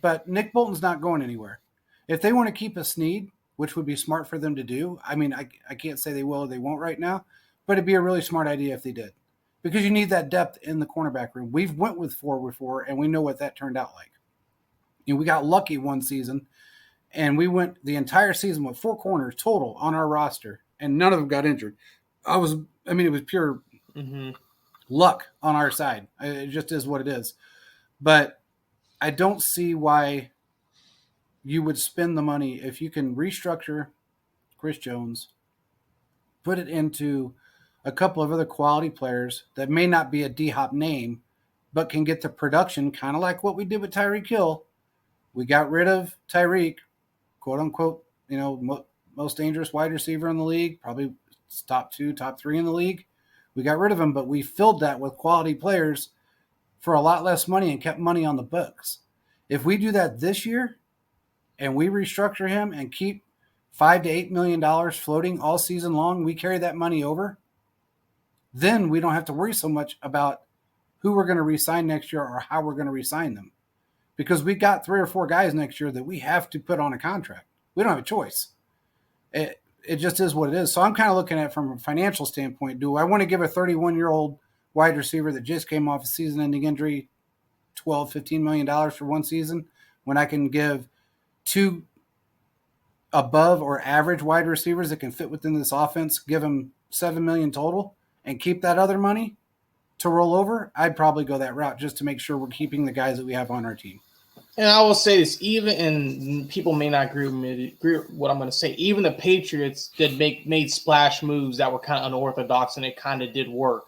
but Nick Bolton's not going anywhere. If they want to keep a Snead, which would be smart for them to do, I mean, I can't say they will or they won't right now, but it'd be a really smart idea if they did. Because you need that depth in the cornerback room. We've went with 4 before, and we know what that turned out like. You know, we got lucky one season, and we went the entire season with 4 corners total on our roster, and none of them got injured. It was pure luck on our side. It just is what it is. But I don't see why you would spend the money if you can restructure Chris Jones, put it into a couple of other quality players that may not be a D-Hop name, but can get the production, kind of like what we did with Tyreek Hill. We got rid of Tyreek, quote unquote, most dangerous wide receiver in the league, probably top 2, top 3 in the league. We got rid of him, but we filled that with quality players for a lot less money and kept money on the books. If we do that this year and we restructure him and keep $5 to $8 million floating all season long, we carry that money over, then we don't have to worry so much about who we're going to re-sign next year or how we're going to re-sign them. Because we got 3 or 4 guys next year that we have to put on a contract. We don't have a choice. It just is what it is. So I'm kind of looking at it from a financial standpoint. Do I want to give a 31-year-old wide receiver that just came off a season-ending injury $12, $15 million for one season when I can give two above or average wide receivers that can fit within this offense, give them $7 million total, and keep that other money to roll over, I'd probably go that route just to make sure we're keeping the guys that we have on our team. And I will say this, even and people may not agree with what I'm going to say. Even the Patriots did made splash moves that were kind of unorthodox, and it kind of did work.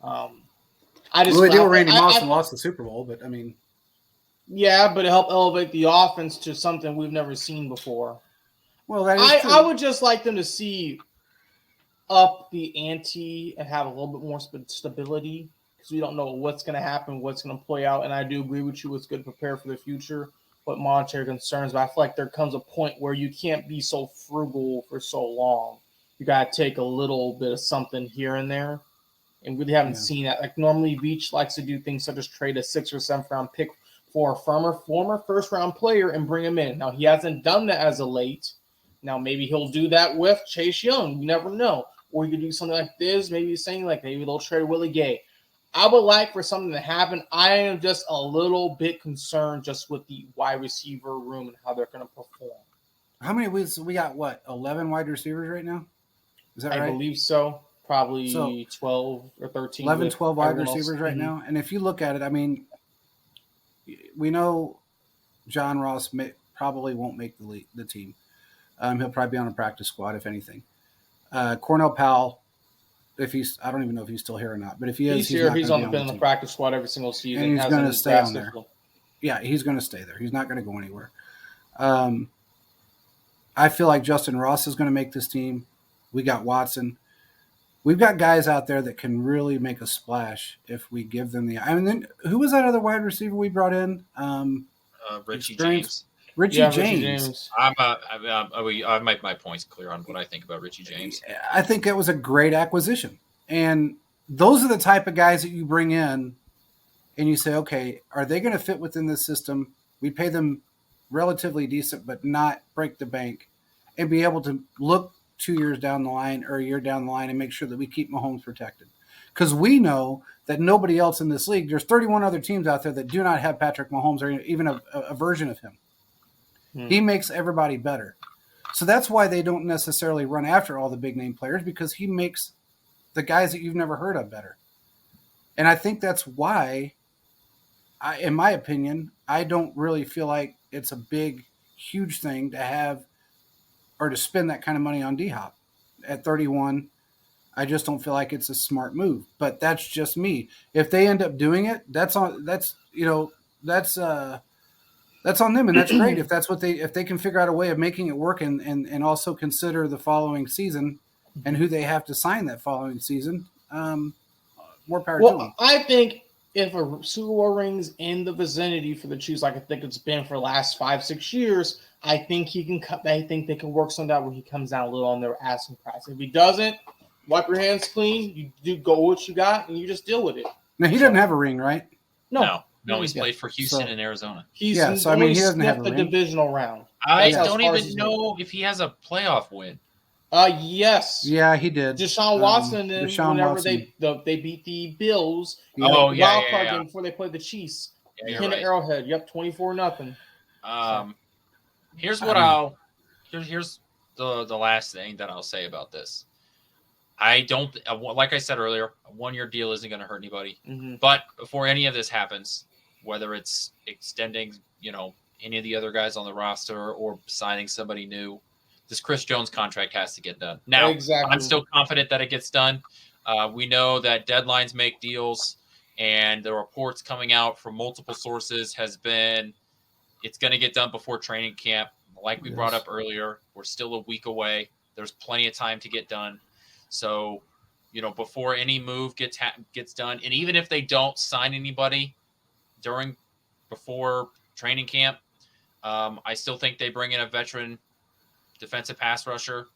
They did with Randy Moss and lost the Super Bowl, but I mean, yeah, but it helped elevate the offense to something we've never seen before. Well, that is true. I would just like them to see up the ante and have a little bit more stability, because we don't know what's going to happen, what's going to play out. And I do agree with you. It's good to prepare for the future, but monetary concerns. But I feel like there comes a point where you can't be so frugal for so long. You got to take a little bit of something here and there. And we haven't seen that. Like normally Veach likes to do things such as trade a 6th or 7th round pick for a former first round player and bring him in. Now he hasn't done that as of late. Now maybe he'll do that with Chase Young. You never know. Or you could do something like this. Maybe he's saying like maybe they'll trade Willie Gay. I would like for something to happen. I am just a little bit concerned just with the wide receiver room and how they're going to perform. How many we got? What, 11 wide receivers right now? Is that right? I believe so. Probably 12 or 13. 11, 12 wide receivers else. right now. And if you look at it, I mean, we know John Ross probably won't make the team. He'll probably be on a practice squad, if anything. Cornell Powell, I don't even know if he's still here or not, but if he is, he's here. He's been on the practice squad every single season. And he's going to stay on there. Yeah, he's going to stay there. He's not going to go anywhere. I feel like Justin Ross is going to make this team. We got Watson. We've got guys out there that can really make a splash if we give them the. I mean, then who was that other wide receiver we brought in? Richie James. Richie James. I make my points clear on what I think about Richie James. I think it was a great acquisition, and those are the type of guys that you bring in, and you say, okay, are they going to fit within this system? We pay them relatively decent, but not break the bank, and be able to look 2 years down the line or a year down the line and make sure that we keep Mahomes protected. Because we know that nobody else in this league, there's 31 other teams out there that do not have Patrick Mahomes or even a version of him. He makes everybody better. So that's why they don't necessarily run after all the big name players, because he makes the guys that you've never heard of better. And I think that's why, in my opinion, I don't really feel like it's a big, huge thing to have or to spend that kind of money on D-Hop at 31. I just don't feel like it's a smart move, but that's just me. If they end up doing it, that's on them, and that's great. If that's if they can figure out a way of making it work and also consider the following season and who they have to sign that following season, more power to them. I think if a Super Bowl ring's in the vicinity for the Chiefs, like I think it's been for the last 5-6 years, I think he can cut. I think they can work something out where he comes down a little on their asking price. If he doesn't, wipe your hands clean. You do go with what you got, and you just deal with it. Now he doesn't have a ring, right? No, he's played for Houston and Arizona. He doesn't have a divisional round. I don't even know if he has a playoff win. Yes. Yeah, he did. Deshaun Watson, whenever they beat the Bills. Wild card game before they played the Chiefs. Yeah, right. Arrowhead. Yep, 24-0. Here's the last thing that I'll say about this. I don't, like I said earlier, a 1-year deal isn't going to hurt anybody. Mm-hmm. But before any of this happens, whether it's extending, any of the other guys on the roster or signing somebody new, this Chris Jones contract has to get done. Now, exactly. I'm still confident that it gets done. We know that deadlines make deals, and the reports coming out from multiple sources has been it's going to get done before training camp. Like we brought up earlier, we're still a week away. There's plenty of time to get done. So, before any move gets done, and even if they don't sign anybody before training camp, I still think they bring in a veteran defensive pass rusher.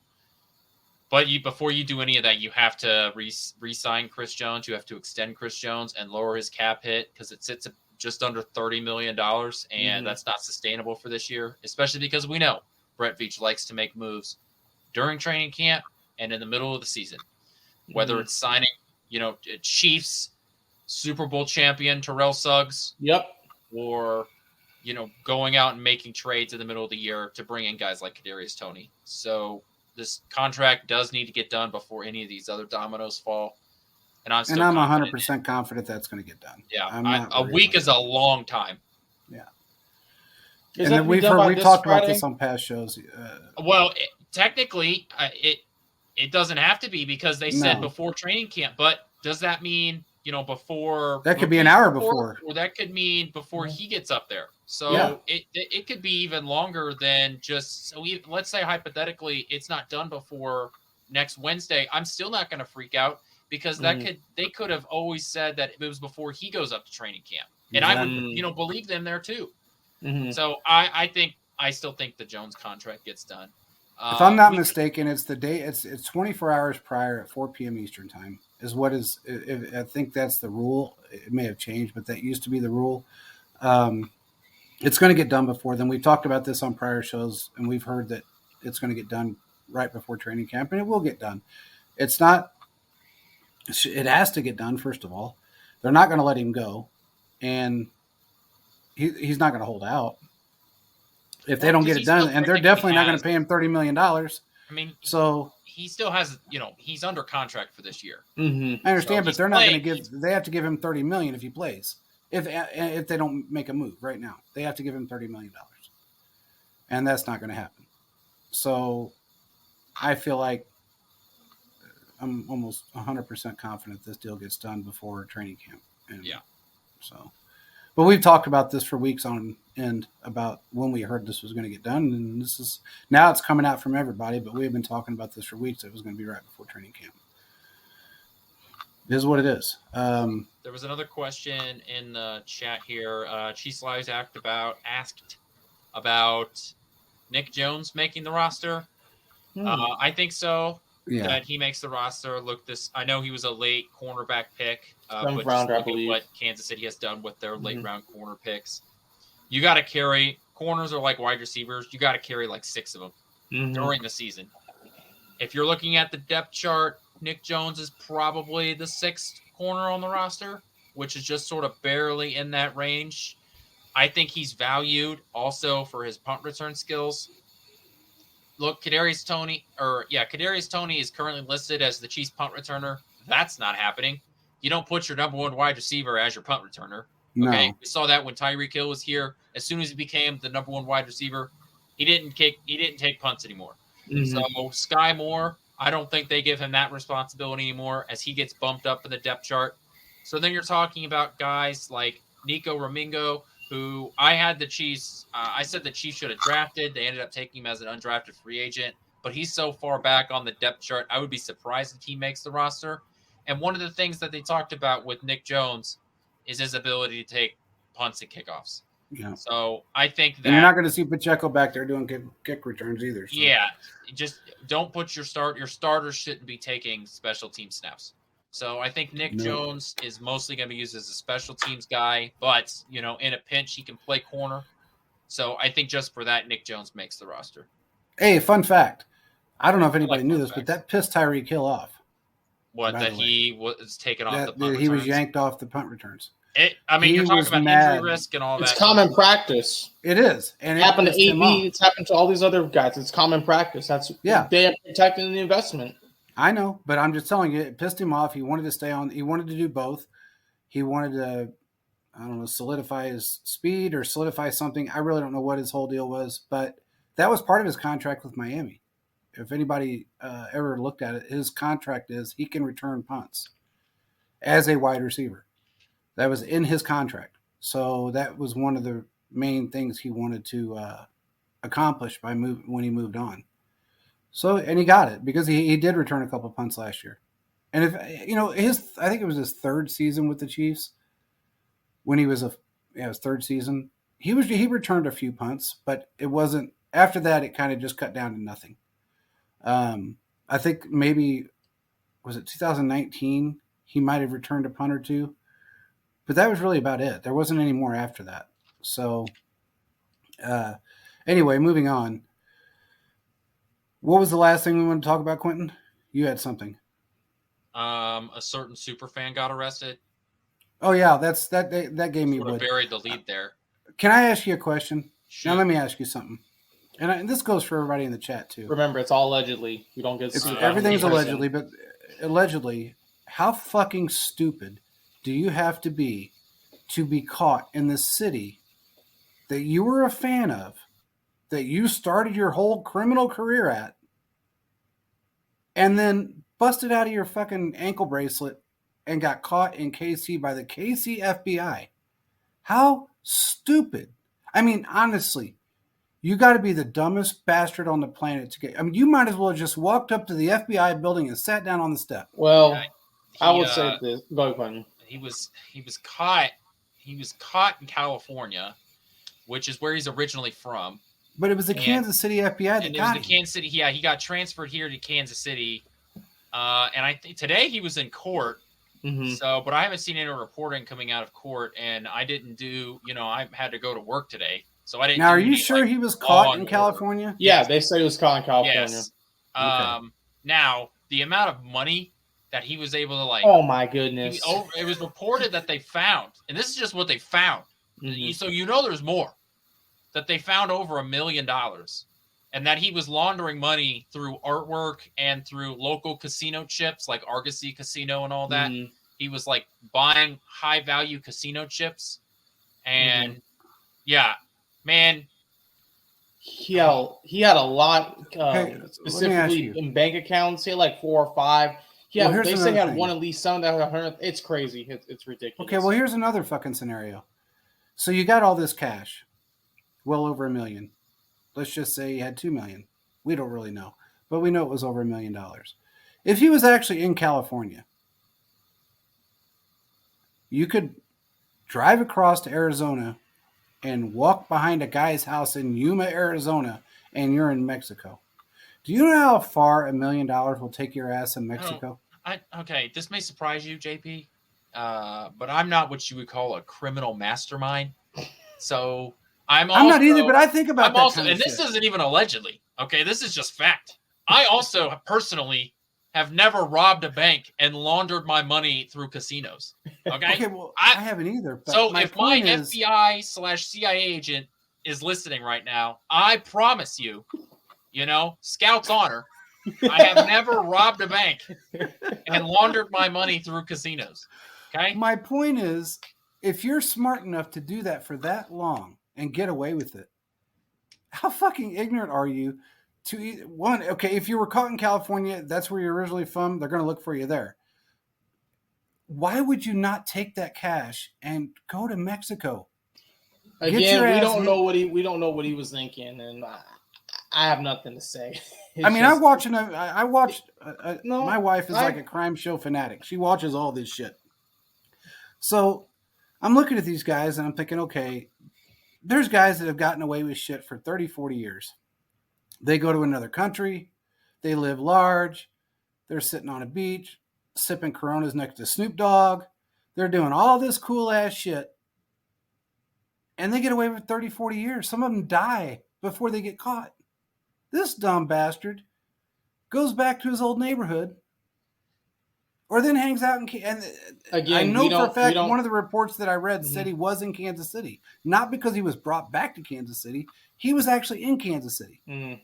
But before you do any of that, you have to re-sign Chris Jones. You have to extend Chris Jones and lower his cap hit because it sits at just under $30 million, and that's not sustainable for this year, especially because we know Brett Veach likes to make moves during training camp and in the middle of the season, whether it's signing, Chiefs Super Bowl champion Terrell Suggs, yep, or going out and making trades in the middle of the year to bring in guys like Kadarius Toney. So this contract does need to get done before any of these other dominoes fall. And I'm 100% confident that's going to get done. Yeah, a week is a long time. Yeah. Is And that then we've Friday? talked about this on past shows. Well, technically, it doesn't have to be because they said No. before training camp. But does that mean before? That could be an hour before. Or that could mean before he gets up there. So Yeah. it could be even longer than just. So let's say hypothetically, it's not done before next Wednesday. I'm still not going to freak out because they could have always said that it was before he goes up to training camp, and I would believe them there too. Mm-hmm. So I still think the Jones contract gets done. If I'm not mistaken, it's the day. It's 24 hours prior at 4 p.m. Eastern time is what is. I think that's the rule. It may have changed, but that used to be the rule. It's going to get done before then. We've talked about this on prior shows, and we've heard that it's going to get done right before training camp, and it will get done. It's not. It has to get done first of all. They're not going to let him go, and he's not going to hold out. If they don't get it done, and they're definitely not going to pay him $30 million. I mean, so he still has, he's under contract for this year. Mm-hmm. I understand, So but they're not going to playing. give. They have to give him $30 million if he plays. If they don't make a move right now, they have to give him $30 million, and that's not going to happen. So, I feel like I'm almost 100% confident this deal gets done before training camp. And Yeah. So. But we've talked about this for weeks on end about when we heard this was going to get done, and this is now it's coming out from everybody. But we've been talking about this for weeks. It was going to be right before training camp. It is what it is. There was another question in the chat here. Cheese Slice asked about Nick Jones making the roster. I think so. Yeah, That he makes the roster. Look, I know he was a late cornerback pick, Seventh but rounder, I just look at believe. what Kansas City has done with their late Mhm. round corner picks. You got to carry corners are like wide receivers. You got to carry like 6 of them Mm-hmm. during the season. If you're looking at the depth chart, Nick Jones is probably the 6th corner on the roster, which is just sort of barely in that range. I think he's valued also for his punt return skills. Look, Kadarius Toney is currently listed as the Chiefs punt returner. That's not happening. You don't put your number 1 wide receiver as your punt returner. no. Okay, we saw that when Tyreek Hill was here. As soon as he became the number 1 wide receiver, he didn't take punts anymore. Mm-hmm. So Sky Moore, I don't think they give him that responsibility anymore as he gets bumped up in the depth chart. So then you're talking about guys like Nico Ramingo, who I had the Chiefs. I said the Chiefs should have drafted. They ended up taking him as an undrafted free agent, but he's so far back on the depth chart. I would be surprised if he makes the roster. And one of the things that they talked about with Nick Jones is his ability to take punts and kickoffs. Yeah. So I think that And you're not going to see Pacheco back there doing kick returns either. So. yeah, just don't put your starters shouldn't be taking special team snaps. So I think Nick Jones is mostly going to be used as a special teams guy, but in a pinch he can play corner. So I think just for that, Nick Jones makes the roster. Hey, fun fact. I don't know if anybody like knew fun this, but facts. that pissed Tyreek Hill off. What By that the way. he was taken off the punt He was returns? yanked off the punt returns. You're he talking was about mad. injury risk and all It's that. common practice. It is, and It happened to pissed him off. AB. It's happened to all these other guys. It's common practice. That's they are protecting the investment. I know, but I'm just telling you, it pissed him off. He wanted to stay on. He wanted to do both. He wanted to, I don't know, solidify his speed or solidify something. I really don't know what his whole deal was, but that was part of his contract with Miami. If anybody ever looked at it, his contract is he can return punts as a wide receiver. That was in his contract. So that was one of the main things he wanted to accomplish when he moved on. So, and he got it because he did return a couple punts last year. And if I think it was his 3rd season with the Chiefs when he was his 3rd season. He returned a few punts, but it wasn't after that. It kind of just cut down to nothing. I think maybe was it 2019? He might have returned a punt or two, but that was really about it. There wasn't any more after that. So, anyway, moving on. What was the last thing we want to talk about, Quentin? You had something. A certain super fan got arrested. Oh yeah, that gave me Sort of what buried the lead there. Can I ask you a question? Shoot. Now let me ask you something, and this goes for everybody in the chat too. Remember, it's all allegedly. We don't get It's, sued. everything's 100%. allegedly, but allegedly, how fucking stupid do you have to be caught in the city that you were a fan of, that you started your whole criminal career at, and then busted out of your fucking ankle bracelet and got caught in KC by the KC FBI? How stupid. I mean, honestly, you got to be the dumbest bastard on the planet to get. I mean, you might as well have just walked up to the FBI building and sat down on the step. Well, Yeah, I would say this. Go ahead, Quentin. He was caught. He was caught in California, which is where he's originally from. But it was the Kansas City FBI that And it was got the him. Kansas City. Yeah, he got transferred here to Kansas City. And I think today he was in court. Mm-hmm. So, but I haven't seen any reporting coming out of court, and I didn't do. I had to go to work today, so I didn't. Now, do are you any, sure like, he was law caught and in order. California? Yeah, they said it was caught in California. Yes. Okay. Now the amount of money that he was able to Oh my goodness. it was reported that they found, and this is just what they found. Mhm. So there's more, that they found over $1 million, and that he was laundering money through artwork and through local casino chips like Argosy Casino and all that. Mhm. He was like buying high value casino chips, and yeah, man, He had a lot, Okay, let me ask specifically you. in bank accounts. He had like 4 or 5. Well, Yeah, here's they say he another had thing. one at least. Some that had 100. It's crazy. It's ridiculous. Okay, well, here's another fucking scenario. So you got all this cash, well over $1 million. Let's just say you had $2 million. We don't really know, but we know it was over $1 million. If he was actually in California, you could drive across to Arizona and walk behind a guy's house in Yuma, Arizona, and you're in Mexico. Do you know how far $1 million will take your ass in Mexico? okay, this may surprise you, JP, but I'm not what you would call a criminal mastermind. So I'm not either, but I think about I'm that also, kind of and this shit. isn't even allegedly. Okay, this is just fact. I also personally have never robbed a bank and laundered my money through casinos. Okay. Okay, well, I haven't either. But So my if my point is, FBI/CIA agent is listening right now, I promise you, Scout's honor, I have never robbed a bank and laundered my money through casinos. Okay. my point is, if you're smart enough to do that for that long and get away with it, how fucking ignorant are you to one? Okay, if you were caught in California, that's where you're originally from. They're going to look for you there. Why would you not take that cash and go to Mexico? Get Again, your we ass don't in. know what he was thinking, and I have nothing to say. I mean, I watched. No, my wife is I- like a crime show fanatic. She watches all this shit. So I'm looking at these guys and I'm thinking, okay, there's guys that have gotten away with shit for 30, 40 years. They go to another country. They live large. They're sitting on a beach, sipping Coronas next to Snoop Dogg. They're doing all this cool ass shit. And they get away with 30, 40 years. Some of them die before they get caught. This dumb bastard goes back to his old neighborhood or then hangs out and Again, I know we for a don't- we fact don't- one of the reports that I read Mhm. said he was in Kansas City. Not because he was brought back to Kansas City. He was actually in Kansas City. Mhm.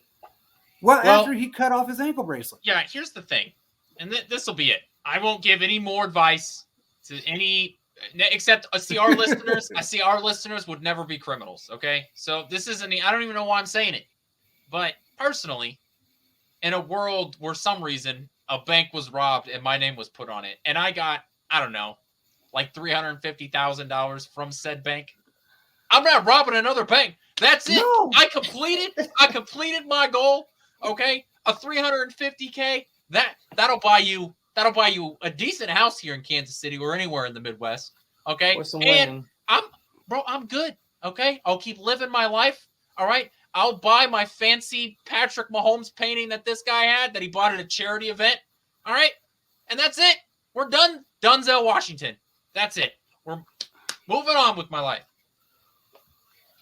Well, Well- after he cut off his ankle bracelet. Yeah, here's the thing, and this will be it. I won't give any more advice to any, except I see our listeners. I see our listeners would never be criminals. Okay, so this isn't. I don't even know why I'm saying it, but personally, in a world where some reason a bank was robbed and my name was put on it, and I got, I don't know, like $350,000 from said bank, I'm not robbing another bank. That's it. No. I completed my goal. Okay, a $350K. That'll buy you a decent house here in Kansas City or anywhere in the Midwest. Okay, Or some and land. I'm good. Okay, I'll keep living my life. All right, I'll buy my fancy Patrick Mahomes painting that this guy had that he bought at a charity event. All right, and that's it. We're done. Denzel Washington. That's it. We're moving on with my life.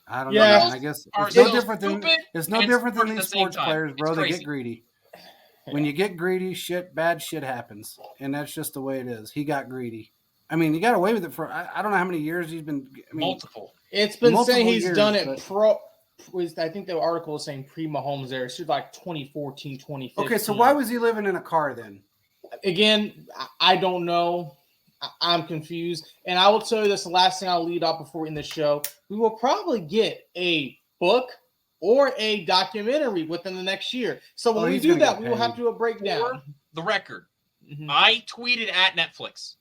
I don't Yeah. know. Man. I guess Are it's no so different than stupid it's no and different smart than at these the same sports time. players, bro. It's They crazy. get greedy. When you get greedy, bad shit happens, and that's just the way it is. He got greedy. I mean, he got away with it for I don't know how many years he's been. I mean, It's been multiple saying he's years, done it but- I think the article was saying pre-Mahomes there. It's like 2014, 2015. Okay, so why was he living in a car then? Again, I don't know. I'm confused. And I will tell you this, the last thing I'll lead off before we end the show. We will probably get a book or a documentary within the next year. So when we he's do gonna that, get we will have paid. to do a breakdown. For the record, Mhm. I tweeted at Netflix,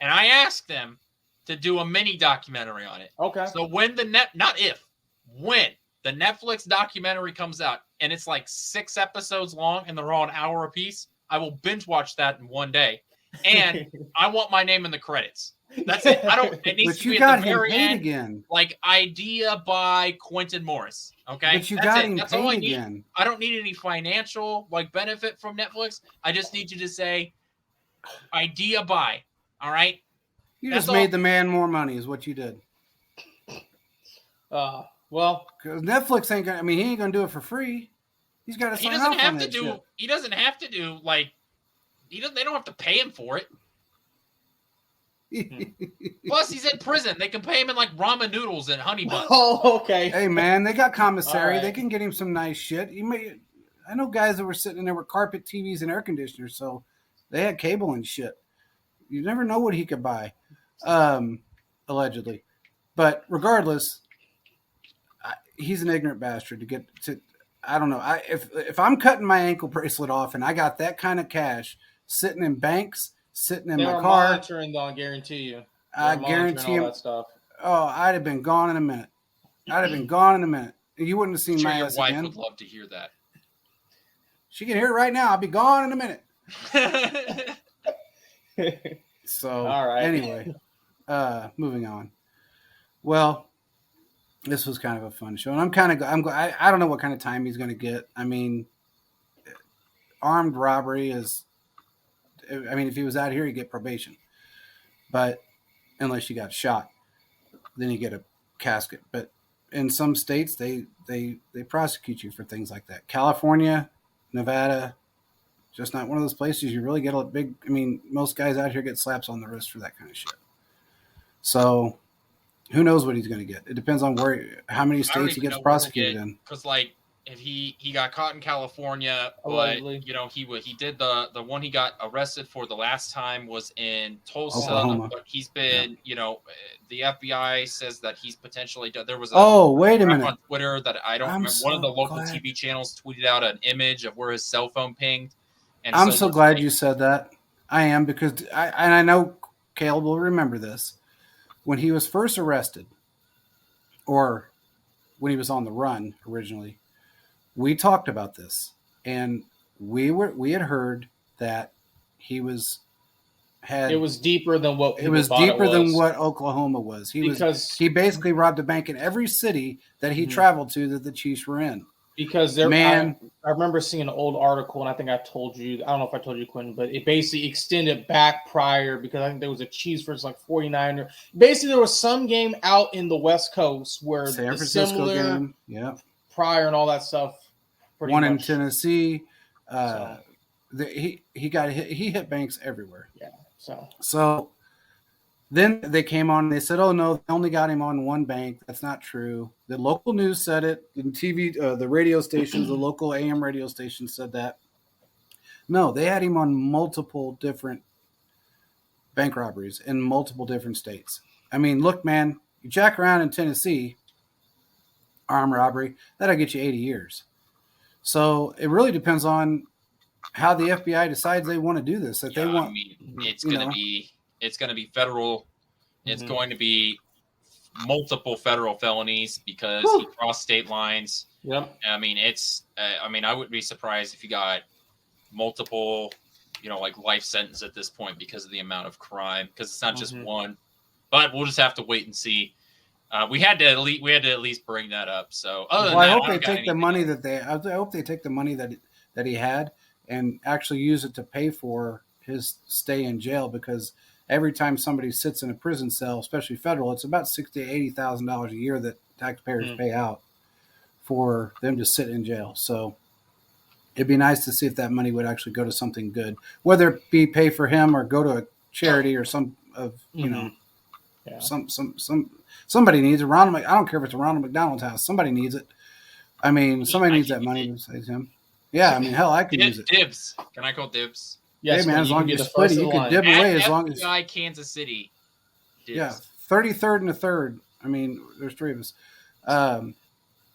and I asked them to do a mini documentary on it. Okay. So when when the Netflix documentary comes out, and it's like 6 episodes long, and they're all an hour apiece, I will binge watch that in one day. And I want my name in the credits. That's it. I don't. It needs But to you be got at the him very paid end, again. like idea by Quentin Morris. Okay, But you that's got it. him That's all I paid need. again. I don't need any financial benefit from Netflix. I just need you to say idea by. All right. You That's just all. made the man more money, is what you did. Well, Because Netflix ain't gonna. I mean, he ain't gonna do it for free. He's got to He sign doesn't off have on to that do. shit. He doesn't have to do They don't have to pay him for it. Plus, he's in prison. They can pay him in ramen noodles and honey buns. oh, okay. Hey man, they got commissary. All right. They can get him some nice shit. I know guys that were sitting in there with carpet TVs and air conditioners, so they had cable and shit. You never know what he could buy, allegedly. But regardless, he's an ignorant bastard to get to. I don't know. If I'm cutting my ankle bracelet off and I got that kind of cash sitting in banks, sitting in They my were car, monitoring, though, I guarantee you. I They're guarantee monitoring all him. that stuff. Oh, I'd have been gone in a minute. I'd have been gone in a minute. You wouldn't have seen I'm sure my your ass wife again. would love to hear that. She can hear it right now. I'll be gone in a minute. So, All right. Anyway, moving on. Well, this was kind of a fun show, and I don't know what kind of time he's going to get. I mean, armed robbery is. I mean, if he was out here, he'd get probation, but unless you got shot, then you get a casket. But in some states, they prosecute you for things like that. California, Nevada, just not one of those places you really get a big. I mean, most guys out here get slaps on the wrist for that kind of shit. So, who knows what he's going to get? It depends on how many states he gets prosecuted in. Because if he got caught in California, Allegedly. but he did the one he got arrested for the last time was in Tulsa. Oklahoma. But he's been the FBI says that he's potentially done. There was Wait a minute. on Twitter that I don't I'm remember. One of the so local glad. TV channels tweeted out an image of where his cell phone pinged. And I'm so it's glad like- you said that. I am, because I know Caleb will remember this. When he was first arrested, or when he was on the run originally, we talked about this, and we had heard that it was deeper than what it was thought deeper than was. what Oklahoma was. He basically robbed a bank in every city that he Mhm. traveled to that the Chiefs were in. Because I remember seeing an old article, and I think I told you, I don't know if I told you, Quentin, but it basically extended back prior, because I think there was a Chiefs versus 49er. Basically, there was some game out in the West Coast where San the Francisco similar game, yeah. prior and all that stuff. pretty One in much. Tennessee. So. He hit banks everywhere. So So then they came on and they said, "Oh no, they only got him on one bank." That's not true. The local news said it. In TV, the radio stations, the local AM radio stations said that. No, they had him on multiple different bank robberies in multiple different states. I mean, look, man, you jack around in Tennessee, armed robbery, that'll get you 80 years. So it really depends on how the FBI decides they want to do this. That they want. I mean, it's you going to know. be federal. It's Mhm. going to be multiple federal felonies because he crossed state lines. yep. I mean, I wouldn't be surprised if you got multiple, like life sentence at this point because of the amount of crime. Because it's not just Mhm. one. But we'll just have to wait and see. We had to at least bring that up. So, other than Well, I that, hope don't they got take the anything money else. I hope they take the money that he had and actually use it to pay for his stay in jail, because every time somebody sits in a prison cell, especially federal, it's about $60,000 to $80,000 a year that taxpayers Mm. pay out for them to sit in jail. So it'd be nice to see if that money would actually go to something good, whether it be pay for him or go to a charity or some of Mhm. Yeah. some Somebody needs it. I don't care if it's a Ronald McDonald's house. Somebody needs it. I mean, somebody needs that money besides him. Yeah, I mean, hell, I could use it. Dibs. Can I call dibs? Yes, Hey, man, as long as you split it, you can dib away as long as. FBI Kansas City. Dibs. Yeah, 33rd and a third. I mean, there's three of us.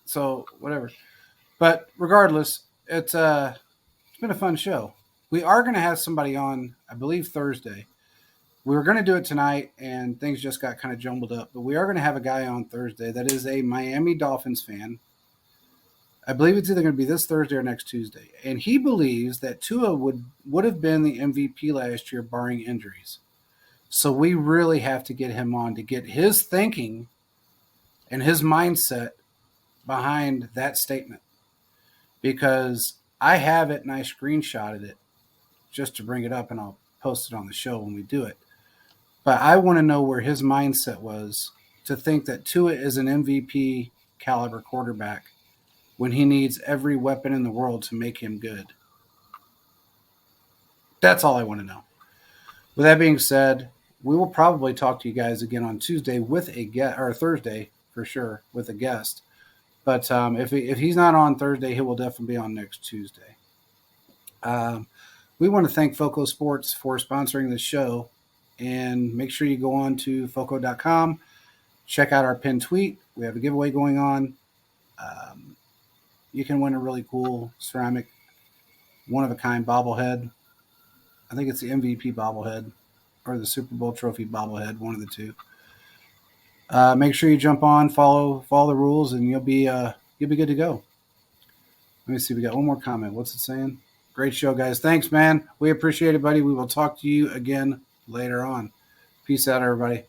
So whatever. But regardless, it's been a fun show. We are going to have somebody on, I believe, Thursday. We were going to do it tonight, and things just got kind of jumbled up. But we are going to have a guy on Thursday that is a Miami Dolphins fan. I believe it's either going to be this Thursday or next Tuesday. And he believes that Tua would have been the MVP last year, barring injuries. So we really have to get him on to get his thinking and his mindset behind that statement. Because I have it and I screenshotted it just to bring it up, and I'll post it on the show when we do it. But I want to know where his mindset was to think that Tua is an MVP caliber quarterback when he needs every weapon in the world to make him good. That's all I want to know. With that being said, we will probably talk to you guys again on Tuesday with a guest, or Thursday for sure with a guest. But if he's not on Thursday, he will definitely be on next Tuesday. We want to thank Foco Sports for sponsoring this show. And make sure you go on to foco.com. Check out our pinned tweet. We have a giveaway going on. You can win a really cool ceramic, one-of-a-kind bobblehead. I think it's the MVP bobblehead or the Super Bowl trophy bobblehead, one of the two. Make sure you jump on, follow the rules, and you'll be good to go. Let me see. We got one more comment. What's it saying? Great show, guys. Thanks, man. We appreciate it, buddy. We will talk to you again later on. Peace out, everybody.